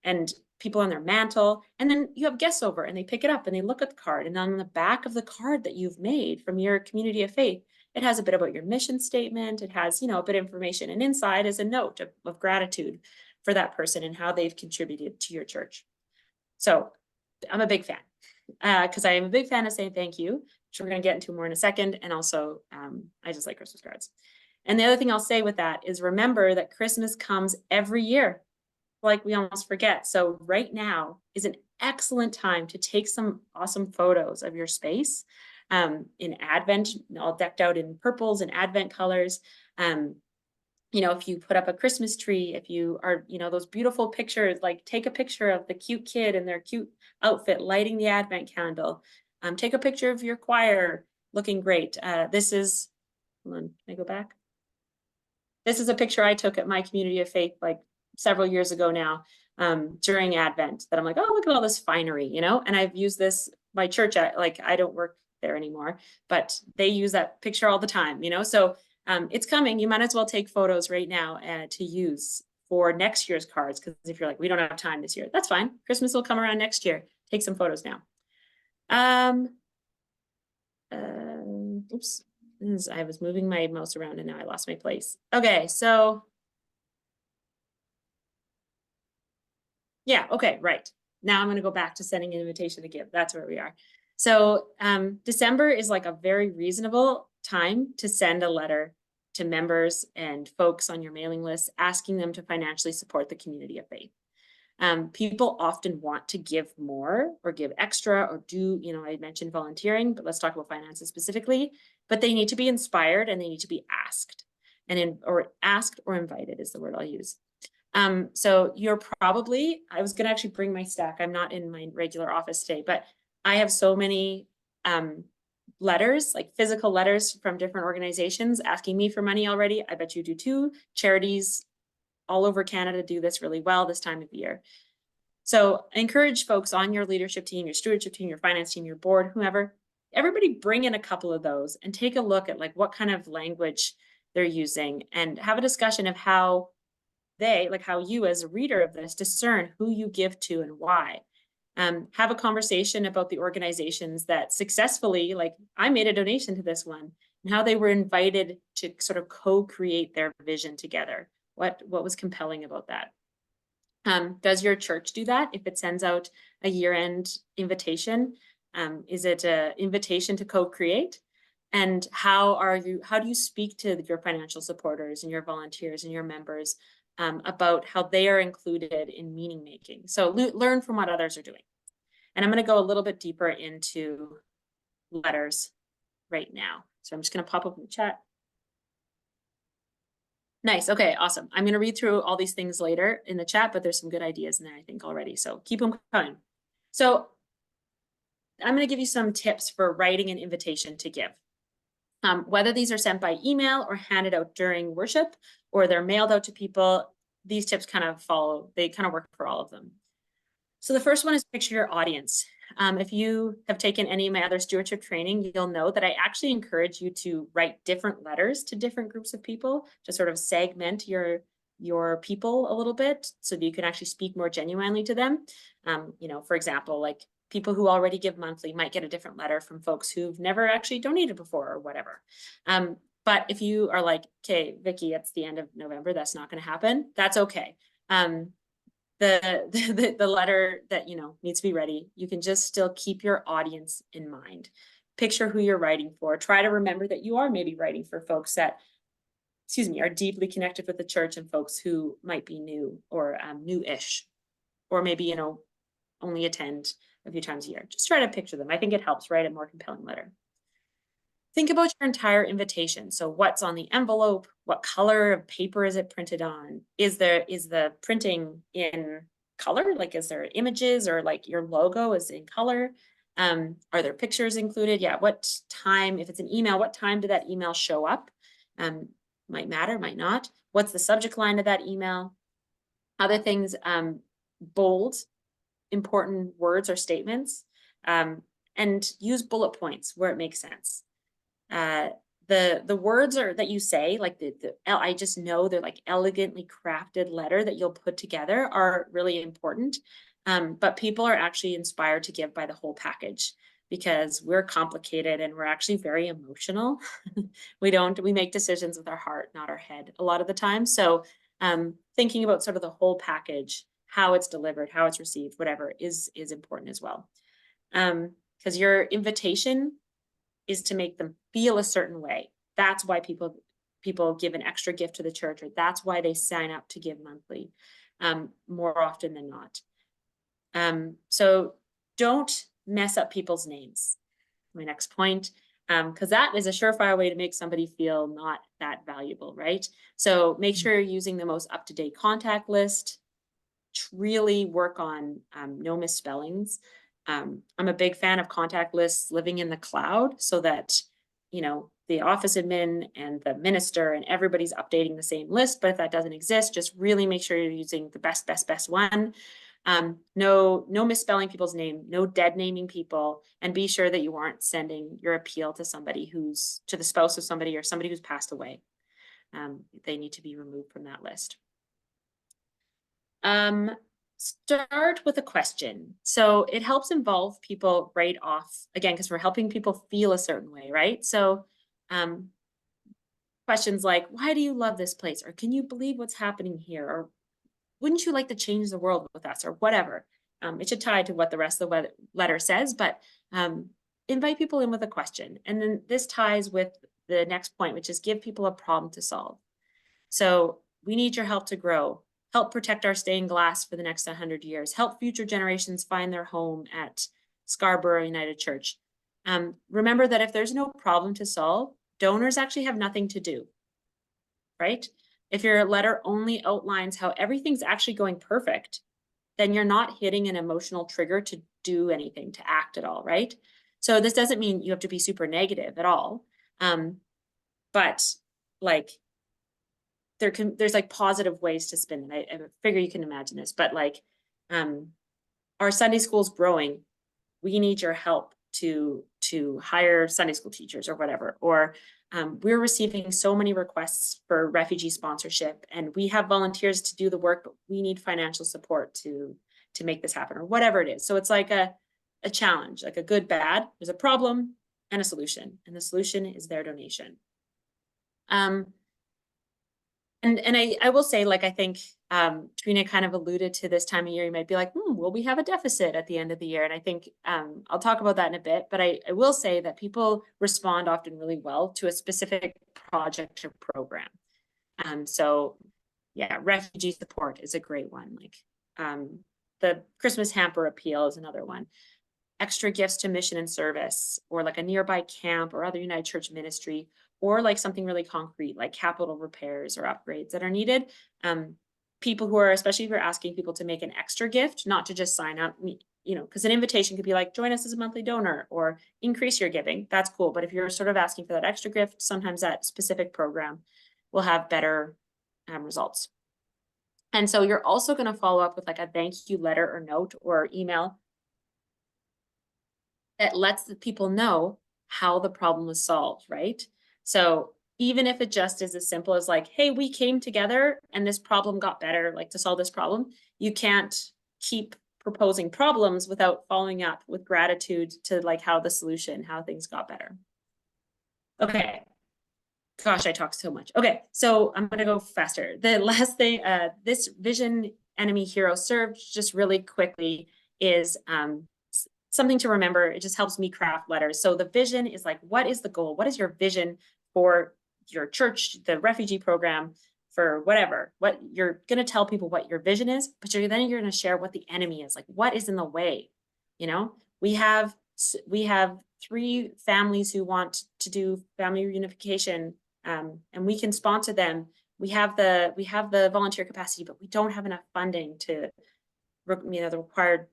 and people on their mantle. And then you have guests over and they pick it up and they look at the card. And on the back of the card that you've made from your community of faith, it has a bit about your mission statement. It has, you know, a bit of information, and inside is a note of gratitude for that person and how they've contributed to your church. So I'm a big fan because I am a big fan of saying thank you, which we're going to get into more in a second. And also, I just like Christmas cards. And the other thing I'll say with that is remember that Christmas comes every year, like we almost forget. So right now is an excellent time to take some awesome photos of your space in Advent, all decked out in purples and Advent colors. You know, if you put up a Christmas tree, if you are, you know, those beautiful pictures, like take a picture of the cute kid in their cute outfit, lighting the Advent candle. Take a picture of your choir looking great. This is, hold on, can I go back? This is a picture I took at my community of faith, like several years ago now, during Advent, that I'm like, oh, look at all this finery, you know? And I've used this, my church, I don't work there anymore, but they use that picture all the time, you know? So it's coming. You might as well take photos right now to use for next year's cards. Because if you're like, we don't have time this year, that's fine. Christmas will come around next year. Take some photos now. Oops. I was moving my mouse around and now I lost my place. Okay, so. Yeah, okay, right. Now I'm going to go back to sending an invitation to give. That's where we are. So December is like a very reasonable time to send a letter to members and folks on your mailing list, asking them to financially support the community of faith. People often want to give more or give extra or do, I mentioned volunteering, but let's talk about finances specifically, but they need to be inspired and they need to be asked or asked or invited is the word I'll use. So you're probably, I was going to actually bring my stack. I'm not in my regular office today, but I have so many letters, like physical letters from different organizations asking me for money already. I bet you do too. Charities all over Canada do this really well this time of year. So I encourage folks on your leadership team, your stewardship team, your finance team, your board, whoever, everybody bring in a couple of those and take a look at like what kind of language they're using and have a discussion of how you as a reader of this discern who you give to and why. Have a conversation about the organizations that successfully, like I made a donation to this one, and how they were invited to sort of co-create their vision together. What was compelling about that? Does your church do that? If it sends out a year-end invitation, is it an invitation to co-create? And how do you speak to your financial supporters and your volunteers and your members about how they are included in meaning making? So learn from what others are doing. And I'm going to go a little bit deeper into letters right now. So I'm just going to pop up in the chat. Nice. Okay, awesome. I'm going to read through all these things later in the chat, but there's some good ideas in there, I think, already. So keep them coming. So I'm going to give you some tips for writing an invitation to give. Whether these are sent by email or handed out during worship, or they're mailed out to people, these tips kind of work for all of them. So the first one is picture your audience. If you have taken any of my other stewardship training, you'll know that I actually encourage you to write different letters to different groups of people to sort of segment your people a little bit so that you can actually speak more genuinely to them. For example, like people who already give monthly might get a different letter from folks who've never actually donated before or whatever. But if you are like, okay, Vicki, it's the end of November, that's not going to happen, that's okay. The letter that needs to be ready, you can just still keep your audience in mind. Picture who you're writing for. Try to remember that you are maybe writing for folks that, are deeply connected with the church and folks who might be new or new-ish, or maybe only attend a few times a year. Just try to picture them. I think it helps write a more compelling letter. Think about your entire invitation. So what's on the envelope? What color of paper is it printed on? Is the printing in color? Like, is there images or like your logo is in color? Are there pictures included? Yeah. What time, if it's an email, what time did that email show up? Might matter, might not. What's the subject line of that email? Other things, bold, important words or statements, and use bullet points where it makes sense. The words that you say, like I just know they're like elegantly crafted letter that you'll put together are really important. But people are actually inspired to give by the whole package because we're complicated and we're actually very emotional. We make decisions with our heart, not our head a lot of the time. So thinking about sort of the whole package, how it's delivered, how it's received, whatever is important as well. Because your invitation is to make them feel a certain way. That's why people give an extra gift to the church, or that's why they sign up to give monthly, more often than not. So don't mess up people's names. My next point, because that is a surefire way to make somebody feel not that valuable, right? So make sure you're using the most up-to-date contact list. Really work on no misspellings. I'm a big fan of contact lists living in the cloud so that, the office admin and the minister and everybody's updating the same list. But if that doesn't exist, just really make sure you're using the best one. No misspelling people's name, no dead naming people, and be sure that you aren't sending your appeal to to the spouse of somebody or somebody who's passed away. They need to be removed from that list. Start with a question. So it helps involve people right off, again, because we're helping people feel a certain way, right? So questions like, why do you love this place? Or can you believe what's happening here? Or wouldn't you like to change the world with us? Or whatever. It should tie to what the rest of the letter says, but invite people in with a question. And then this ties with the next point, which is give people a problem to solve. So we need your help to grow, help protect our stained glass for the next 100 years, help future generations find their home at Scarborough United Church. Remember that if there's no problem to solve, donors actually have nothing to do, right? If your letter only outlines how everything's actually going perfect, then you're not hitting an emotional trigger to do anything, to act at all, right? So this doesn't mean you have to be super negative at all. But like, there's like positive ways to spin it. I figure you can imagine this, but like, our Sunday school's growing. We need your help to hire Sunday school teachers or whatever, or we're receiving so many requests for refugee sponsorship and we have volunteers to do the work, but we need financial support to make this happen or whatever it is. So it's like a challenge, like a good, bad, there's a problem and a solution, and the solution is their donation. And I will say, like, I think Trina kind of alluded to this time of year, you might be like, will we have a deficit at the end of the year? And I think I'll talk about that in a bit, but I will say that people respond often really well to a specific project or program. So yeah, refugee support is a great one. Like the Christmas hamper appeal is another one. Extra gifts to mission and service, or like a nearby camp or other United Church ministry, or like something really concrete, like capital repairs or upgrades that are needed. People who are, especially if you're asking people to make an extra gift, not to just sign up, you know, because an invitation could be like, join us as a monthly donor or increase your giving. That's cool. But if you're sort of asking for that extra gift, sometimes that specific program will have better results. And so you're also going to follow up with like a thank you letter or note or email that lets the people know how the problem was solved, right? So even if it just is as simple as like, hey, we came together and this problem got better, like to solve this problem, you can't keep proposing problems without following up with gratitude to like how the solution, how things got better. Okay. Gosh, I talk so much. Okay, so I'm gonna go faster. The last thing, this vision, enemy, hero, served, just really quickly is something to remember. It just helps me craft letters. So the vision is like, what is the goal? What is your vision for your church, the refugee program, for whatever? What you're going to tell people what your vision is, but you're going to share what the enemy is, like what is in the way. You know, we have 3 families who want to do family reunification, and we can sponsor them. We have the volunteer capacity, but we don't have enough funding to, you know, the required,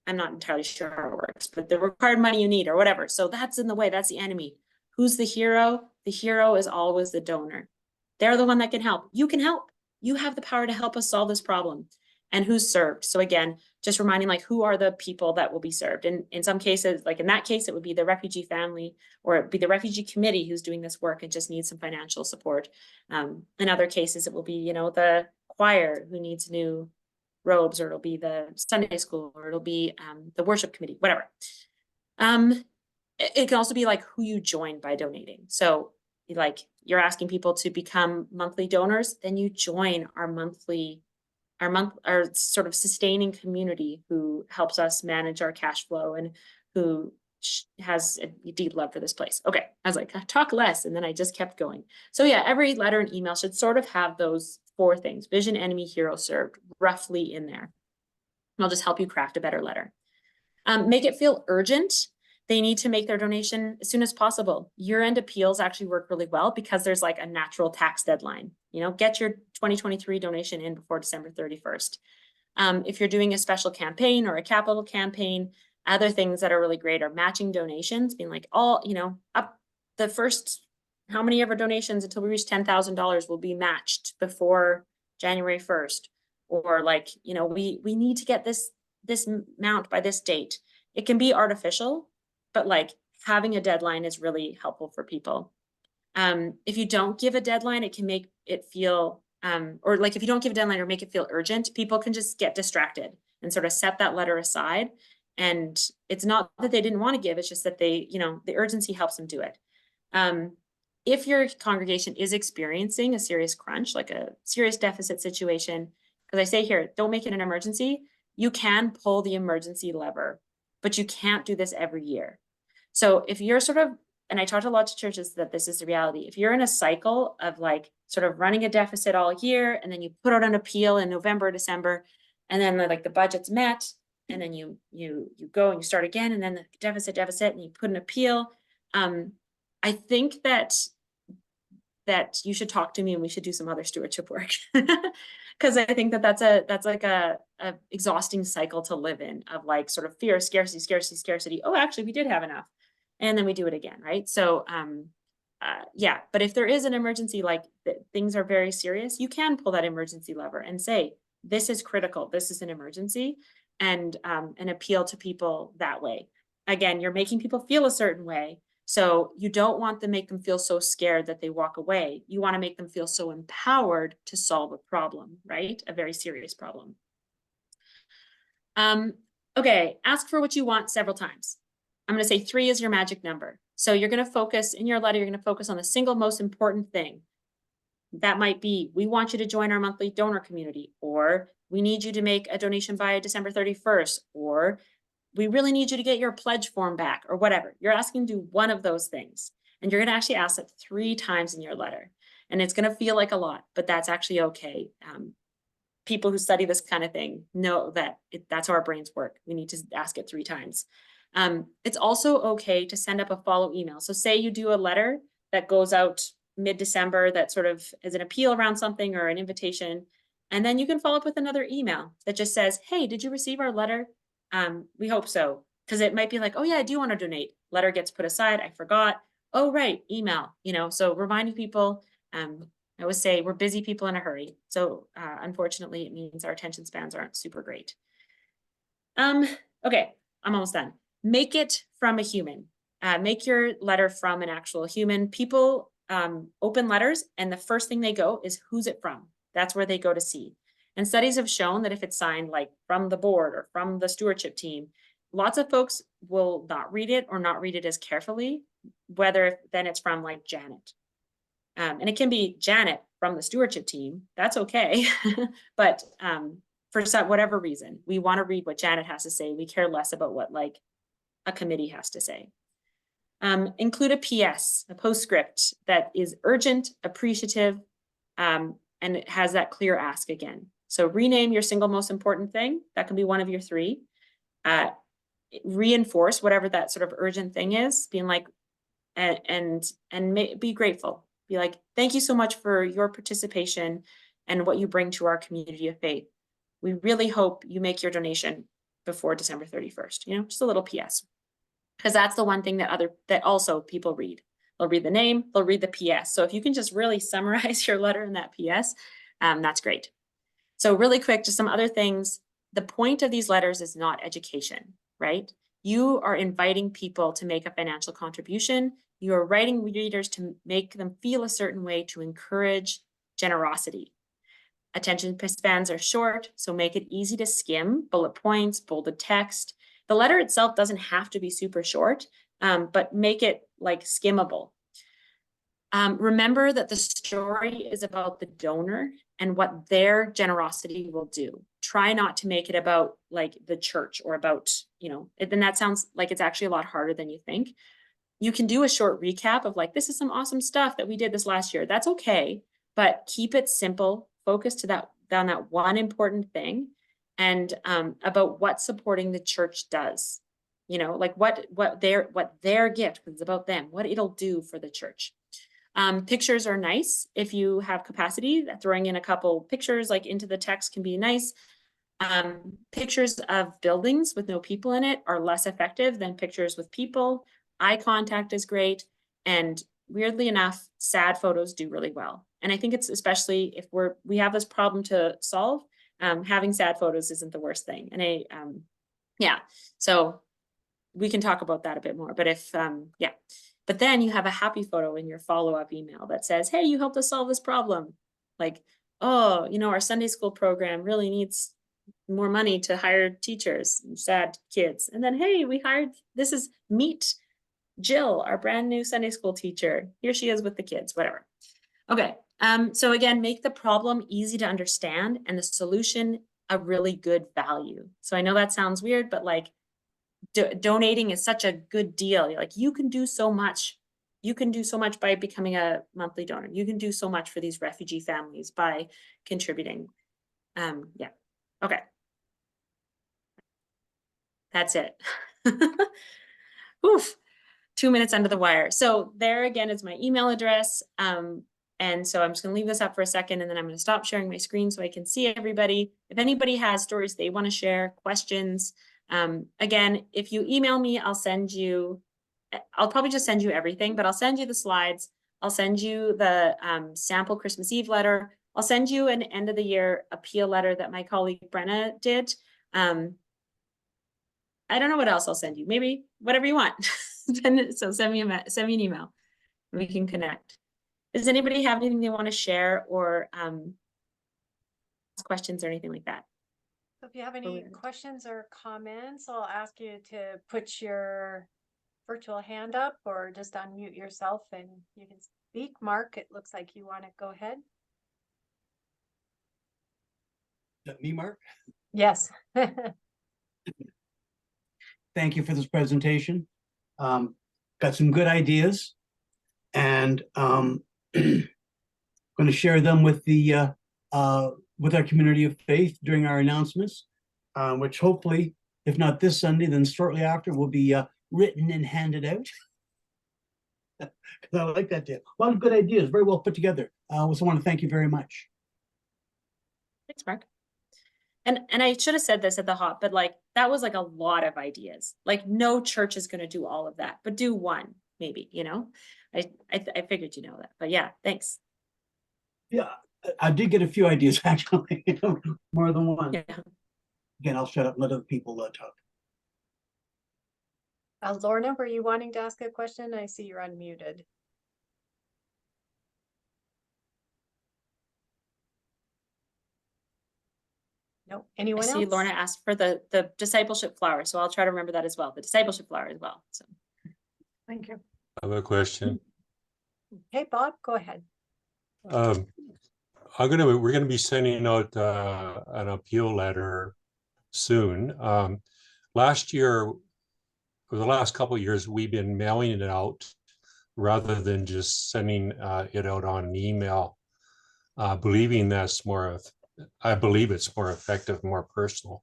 I'm not entirely sure how it works, but the required money you need or whatever. So that's in the way. That's the enemy. Who's the hero? The hero is always the donor. They're the one that can help. You can help. You have the power to help us solve this problem. And who's served? So again, just reminding like, who are the people that will be served? And in some cases, like in that case, it would be the refugee family, or it'd be the refugee committee who's doing this work and just needs some financial support. In other cases, it will be, you know, the choir who needs new robes, or it'll be the Sunday school, or it'll be the worship committee, whatever. It can also be like who you join by donating. So like you're asking people to become monthly donors, then you join our sort of sustaining community who helps us manage our cash flow and who has a deep love for this place. Okay, I was like, talk less, and then I just kept going. So yeah, every letter and email should sort of have those 4 things: vision, enemy, hero, served, roughly in there. And I'll just help you craft a better letter. Make it feel urgent. They need to make their donation as soon as possible. Year-end appeals actually work really well because there's like a natural tax deadline. You know, get your 2023 donation in before December 31st. If you're doing a special campaign or a capital campaign, other things that are really great are matching donations, being like, all, you know, up the first, how many ever donations until we reach $10,000 will be matched before January 1st. Or like, you know, we need to get this amount by this date. It can be artificial, but like having a deadline is really helpful for people. If you don't give a deadline, it can make it feel, or like if you don't give a deadline or make it feel urgent, people can just get distracted and sort of set that letter aside. And it's not that they didn't want to give, it's just that they, you know, the urgency helps them do it. If your congregation is experiencing a serious crunch, like a serious deficit situation, because I say here, don't make it an emergency. You can pull the emergency lever, but you can't do this every year. So if you're sort of, and I talk to lots of churches that this is the reality, if you're in a cycle of like sort of running a deficit all year, and then you put out an appeal in November, December, and then like the budget's met, and then you go and you start again, and then the deficit, and you put an appeal. I think that you should talk to me and we should do some other stewardship work. Because I think that that's like a exhausting cycle to live in, of like sort of fear, scarcity. Oh, actually we did have enough. And then we do it again, right? So yeah, but if there is an emergency, like things are very serious, you can pull that emergency lever and say, this is critical, this is an emergency, and appeal to people that way. Again, you're making people feel a certain way. So you don't want to make them feel so scared that they walk away. You want to make them feel so empowered to solve a problem, right? A very serious problem. Okay, ask for what you want several times. I'm going to say 3 is your magic number. So you're going to focus in your letter, you're going to focus on the single most important thing. That might be, we want you to join our monthly donor community, or we need you to make a donation by December 31st, or we really need you to get your pledge form back, or whatever. You're asking to do one of those things. And you're going to actually ask it 3 times in your letter. And it's going to feel like a lot, but that's actually okay. People who study this kind of thing know that that's how our brains work. We need to ask it 3 times. It's also okay to send up a follow email. So say you do a letter that goes out mid-December that sort of is an appeal around something or an invitation. And then you can follow up with another email that just says, hey, did you receive our letter? We hope so. Because it might be like, oh yeah, I do want to donate. Letter gets put aside. I forgot. Oh, right. Email, so reminding people, I always say we're busy people in a hurry. So unfortunately, it means our attention spans aren't super great. Okay, I'm almost done. Make it from a human. Make your letter from an actual human. People open letters, and the first thing they go is, who's it from? That's where they go to see. And studies have shown that if it's signed like from the board or from the stewardship team, lots of folks will not read it, or not read it as carefully, whether then it's from like Janet. And it can be Janet from the stewardship team. That's okay. But for whatever reason, we want to read what Janet has to say. We care less about what like a committee has to say. Include a PS, a postscript that is urgent, appreciative, and it has that clear ask again. So rename your single most important thing. That can be one of your 3. Reinforce whatever that sort of urgent thing is, being like, and be grateful. Be like, thank you so much for your participation and what you bring to our community of faith. We really hope you make your donation before December 31st, just a little PS. Because that's the one thing that also people read. They'll read the name, they'll read the PS. So if you can just really summarize your letter in that PS, that's great. So really quick, just some other things. The point of these letters is not education, right? You are inviting people to make a financial contribution. You are writing readers to make them feel a certain way, to encourage generosity. Attention spans are short, so make it easy to skim, bullet points, bolded text. The letter itself doesn't have to be super short, but make it like skimmable. Remember that the story is about the donor and what their generosity will do. Try not to make it about like the church or about, then that sounds like it's actually a lot harder than you think. You can do a short recap of like, this is some awesome stuff that we did this last year. That's okay, but keep it simple, focus down that one important thing, and about what supporting the church does. Like what their gift is about them, what it'll do for the church. Pictures are nice if you have capacity. Throwing in a couple pictures like into the text can be nice. Pictures of buildings with no people in it are less effective than pictures with people. Eye contact is great. And weirdly enough, sad photos do really well. And I think it's especially if we have this problem to solve, having sad photos isn't the worst thing. And yeah, so we can talk about that a bit more, but yeah. But then you have a happy photo in your follow-up email that says, hey, you helped us solve this problem. Like, oh, our Sunday school program really needs more money to hire teachers and sad kids. And then, hey, this is meet Jill, our brand new Sunday school teacher. Here she is with the kids, whatever. Okay, so again, make the problem easy to understand and the solution a really good value. So I know that sounds weird, but like, donating is such a good deal. You're like, you can do so much. You can do so much by becoming a monthly donor. You can do so much for these refugee families by contributing. Yeah. Okay. That's it. Oof. 2 minutes under the wire. So there again is my email address. And so I'm just going to leave this up for a second, and then I'm going to stop sharing my screen so I can see everybody. If anybody has stories they want to share, questions, again, if you email me, I'll probably just send you everything, but I'll send you the slides. I'll send you the sample Christmas Eve letter. I'll send you an end of the year appeal letter that my colleague Brenna did. I don't know what else I'll send you. Maybe whatever you want. So send me an email. We can connect. Does anybody have anything they want to share or questions or anything like that? If you have any questions or comments, I'll ask you to put your virtual hand up or just unmute yourself and you can speak. Mark, it looks like you want to go ahead. Is that me, Mark? Yes. Thank you for this presentation. Got some good ideas, and going to share them with with our community of faith during our announcements, which hopefully, if not this Sunday, then shortly after, will be written and handed out. I like that deal. A lot of good ideas, very well put together. I also want to thank you very much. Thanks, Mark. And I should have said this at the hop, but like that was like a lot of ideas. Like no church is going to do all of that, but do one maybe. You know, I figured you know that, but yeah, thanks. Yeah, I did get a few ideas actually, more than one. Yeah. Again, I'll shut up and let other people talk. Lorna, were you wanting to ask a question? I see you're unmuted. No, anyone else? I see Lorna asked for the discipleship flower, so I'll try to remember that as well. The discipleship flower as well. So thank you. I have a question. Hey, Bob, go ahead. We're gonna be sending out an appeal letter soon. Last year, for the last couple of years, we've been mailing it out rather than just sending it out on an email, believing that's more I believe it's more effective, more personal.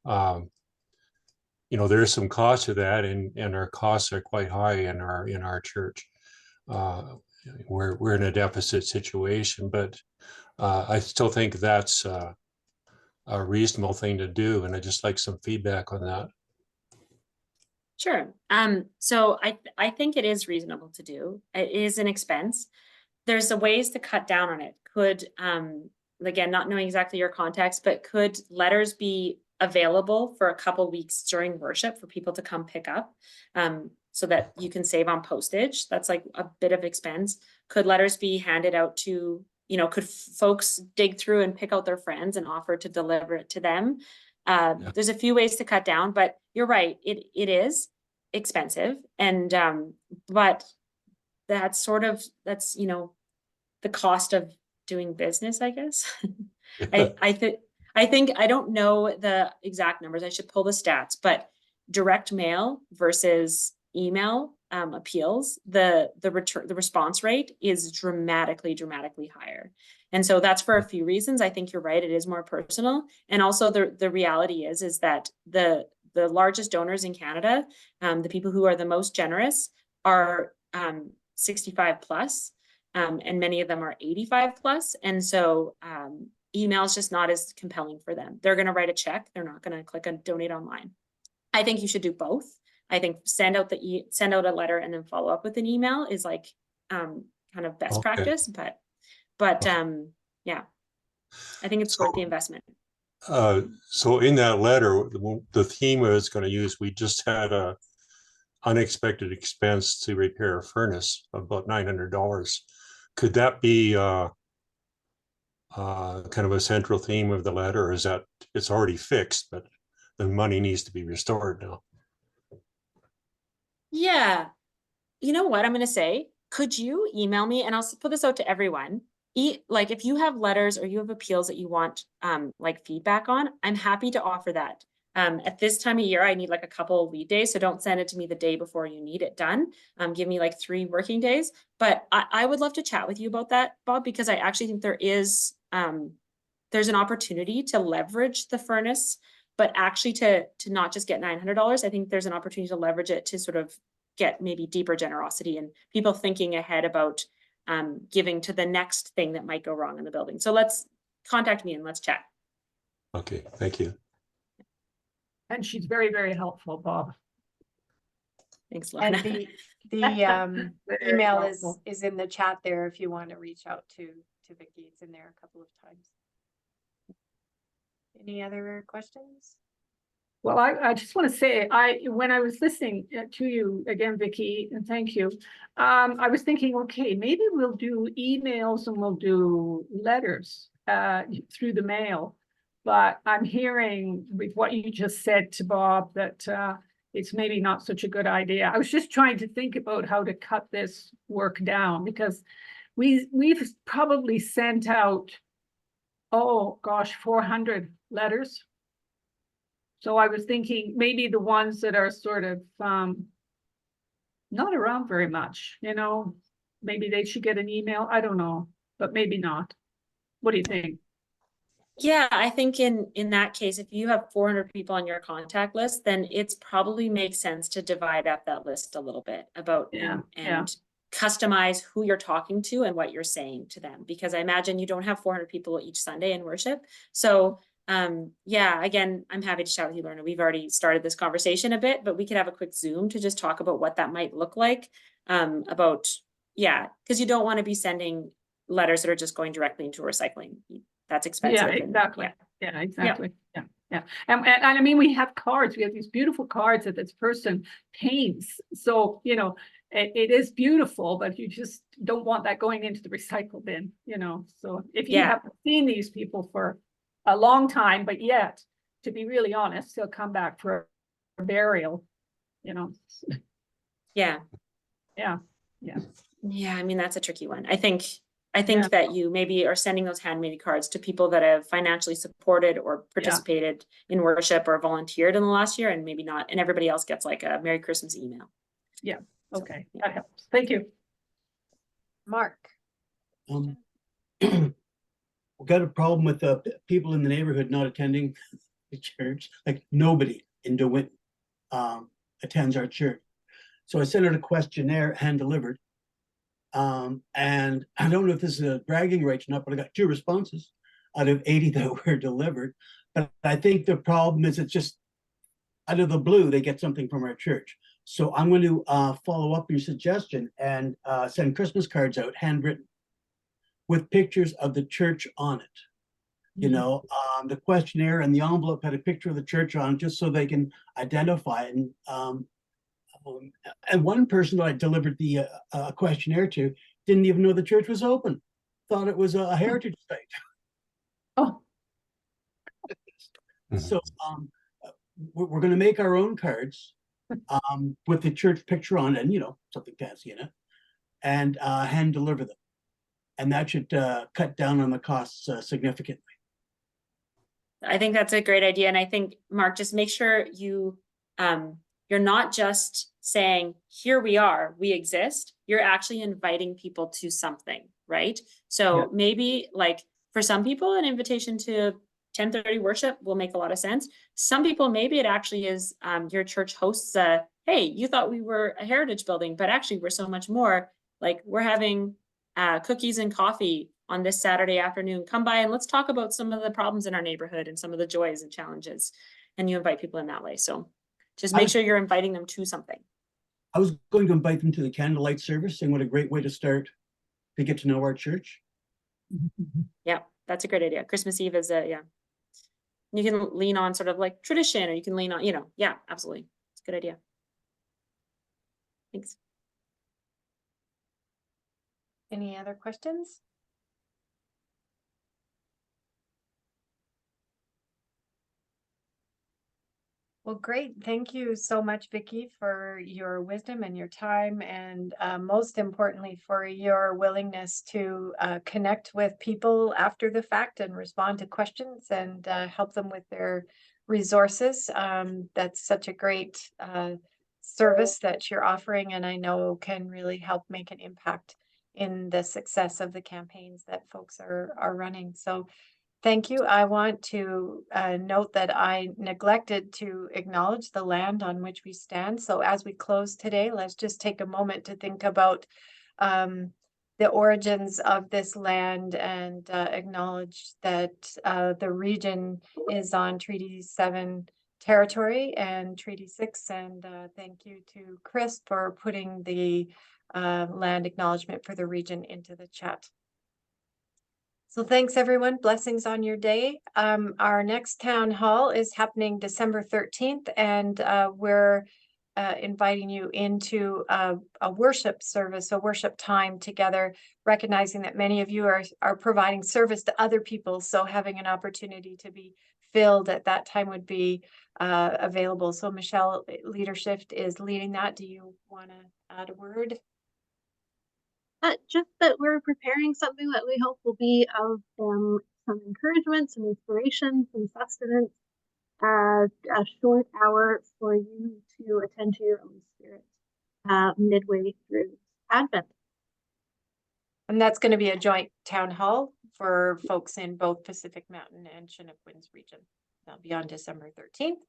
You know, there's some cost to that, and our costs are quite high in our church. We're in a deficit situation, but I still think that's a reasonable thing to do, and I just like some feedback on that. sure. So I think it is reasonable to do. It is an expense. There's ways to cut down on it. Could again, not knowing exactly your context, but could letters be available for a couple weeks during worship for people to come pick up, so that you can save on postage? That's like a bit of expense. Could letters be handed out to, you know, could folks dig through and pick out their friends and offer to deliver it to them? There's a few ways to cut down, but you're right, it is expensive, and but that's you know, the cost of doing business, I guess. I think I don't know the exact numbers. I should pull the stats, but direct mail versus email appeals, the response rate is dramatically higher. And so that's for a few reasons. I think you're right, it is more personal. And also the reality is that the largest donors in Canada, the people who are the most generous are 65 plus. And many of them are 85 plus. And so email is just not as compelling for them. They're going to write a check. They're not going to click on donate online. I think you should do both. I think send out a letter and then follow up with an email is like kind of best practice. But yeah, I think it's worth the investment. So in that letter, the theme I was going to use, we just had a unexpected expense to repair a furnace of about $900. Could that be kind of a central theme of the letter, or is that it's already fixed, but the money needs to be restored now? Yeah. You know what I'm going to say? Could you email me, and I'll put this out to everyone. Like if you have letters or you have appeals that you want like feedback on, I'm happy to offer that. At this time of year, I need like a couple of lead days. So don't send it to me the day before you need it done. Give me like 3 working days. But I would love to chat with you about that, Bob, because I actually think there is, there's an opportunity to leverage the furnace, but actually to not just get $900. I think there's an opportunity to leverage it to sort of get maybe deeper generosity and people thinking ahead about giving to the next thing that might go wrong in the building. So let's contact me and let's chat. Okay, thank you. And she's very, very helpful, Bob. Thanks, Lorna. And the Very email helpful. is in the chat there if you want to reach out to Vicki. It's in there a couple of times. Any other questions? Well, I just want to say, when I was listening to you again, Vicki, and thank you, I was thinking, okay, maybe we'll do emails and we'll do letters through the mail. But I'm hearing with what you just said to Bob that it's maybe not such a good idea. I was just trying to think about how to cut this work down, because we've probably sent out, oh gosh, 400 letters. So I was thinking maybe the ones that are sort of not around very much, you know, maybe they should get an email. I don't know, but maybe not. What do you think? Yeah, I think in that case, if you have 400 people on your contact list, then it's probably makes sense to divide up that list a little bit about and customize who you're talking to and what you're saying to them, because I imagine you don't have 400 people each Sunday in worship. So yeah, again, I'm happy to chat with you, Lorna. We've already started this conversation a bit, but we could have a quick Zoom to just talk about what that might look like. Because you don't want to be sending letters that are just going directly into recycling. That's expensive. Yeah, exactly. Yeah, exactly. Yeah. And I mean, we have cards. We have these beautiful cards that this person paints. So, you know, it is beautiful, but you just don't want that going into the recycle bin, you know. So if you haven't seen these people for a long time, but yet, to be really honest, they'll come back for a burial, you know. Yeah. Yeah. I mean, that's a tricky one. I think that you maybe are sending those handmade cards to people that have financially supported or participated in worship or volunteered in the last year, and maybe not, and everybody else gets like a Merry Christmas email. Yeah. Okay. So, that helps. Thank you. Mark. We've got a problem with people in the neighborhood not attending the church. Like nobody in DeWitt attends our church. So I sent out a questionnaire, hand delivered. And I don't know if this is a bragging right or not, but I got 2 responses out of 80 that were delivered. But I think the problem is it's just out of the blue, they get something from our church. So I'm going to follow up your suggestion and send Christmas cards out, handwritten, with pictures of the church on it. You know, the questionnaire and the envelope had a picture of the church on it, just so they can identify it. And one person that I delivered the questionnaire to didn't even know the church was open. Thought it was a heritage site. Oh. So we're going to make our own cards with the church picture on it, and, you know, something fancy in it, and hand deliver them. And that should cut down on the costs significantly. I think that's a great idea. And I think, Mark, just make sure you're not just saying, here we are, we exist. You're actually inviting people to something, right? So maybe like for some people, an invitation to 10:30 worship will make a lot of sense. Some people, maybe it actually is your church hosts hey, you thought we were a heritage building, but actually we're so much more. Like we're having cookies and coffee on this Saturday afternoon. Come by and let's talk about some of the problems in our neighborhood and some of the joys and challenges. And you invite people in that way. So just make sure you're inviting them to something. I was going to invite them to the candlelight service, and what a great way to start to get to know our church. Yeah, that's a great idea. Christmas Eve is you can lean on sort of like tradition, or you can lean on, absolutely. It's a good idea. Thanks. Any other questions? Well, great. Thank you so much, Vicki, for your wisdom and your time, and most importantly, for your willingness to connect with people after the fact and respond to questions and help them with their resources. That's such a great service that you're offering, and I know can really help make an impact in the success of the campaigns that folks are running. So thank you. I want to note that I neglected to acknowledge the land on which we stand. So as we close today, let's just take a moment to think about the origins of this land and acknowledge that the region is on Treaty 7 territory and Treaty 6. And thank you to Chris for putting the land acknowledgement for the region into the chat. So thanks everyone. Blessings on your day. Our next town hall is happening December 13th, and we're inviting you into a worship service, a worship time together, recognizing that many of you are providing service to other people. So having an opportunity to be filled at that time would be available. So Michelle, Leadership is leading that. Do you want to add a word? Just that we're preparing something that we hope will be of some encouragement, some inspiration, some sustenance, a short hour for you to attend to your own spirit midway through Advent. And that's going to be a joint town hall for folks in both Pacific Mountain and Chinook Winds region. That'll be on December 13th.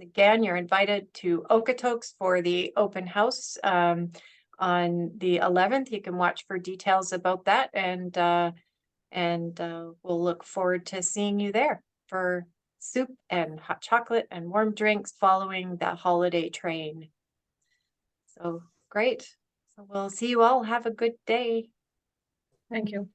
Again, you're invited to Okotoks for the open house on the 11th. You can watch for details about that, and we'll look forward to seeing you there for soup and hot chocolate and warm drinks following the holiday train. So great. So we'll see you all. Have a good day. Thank you.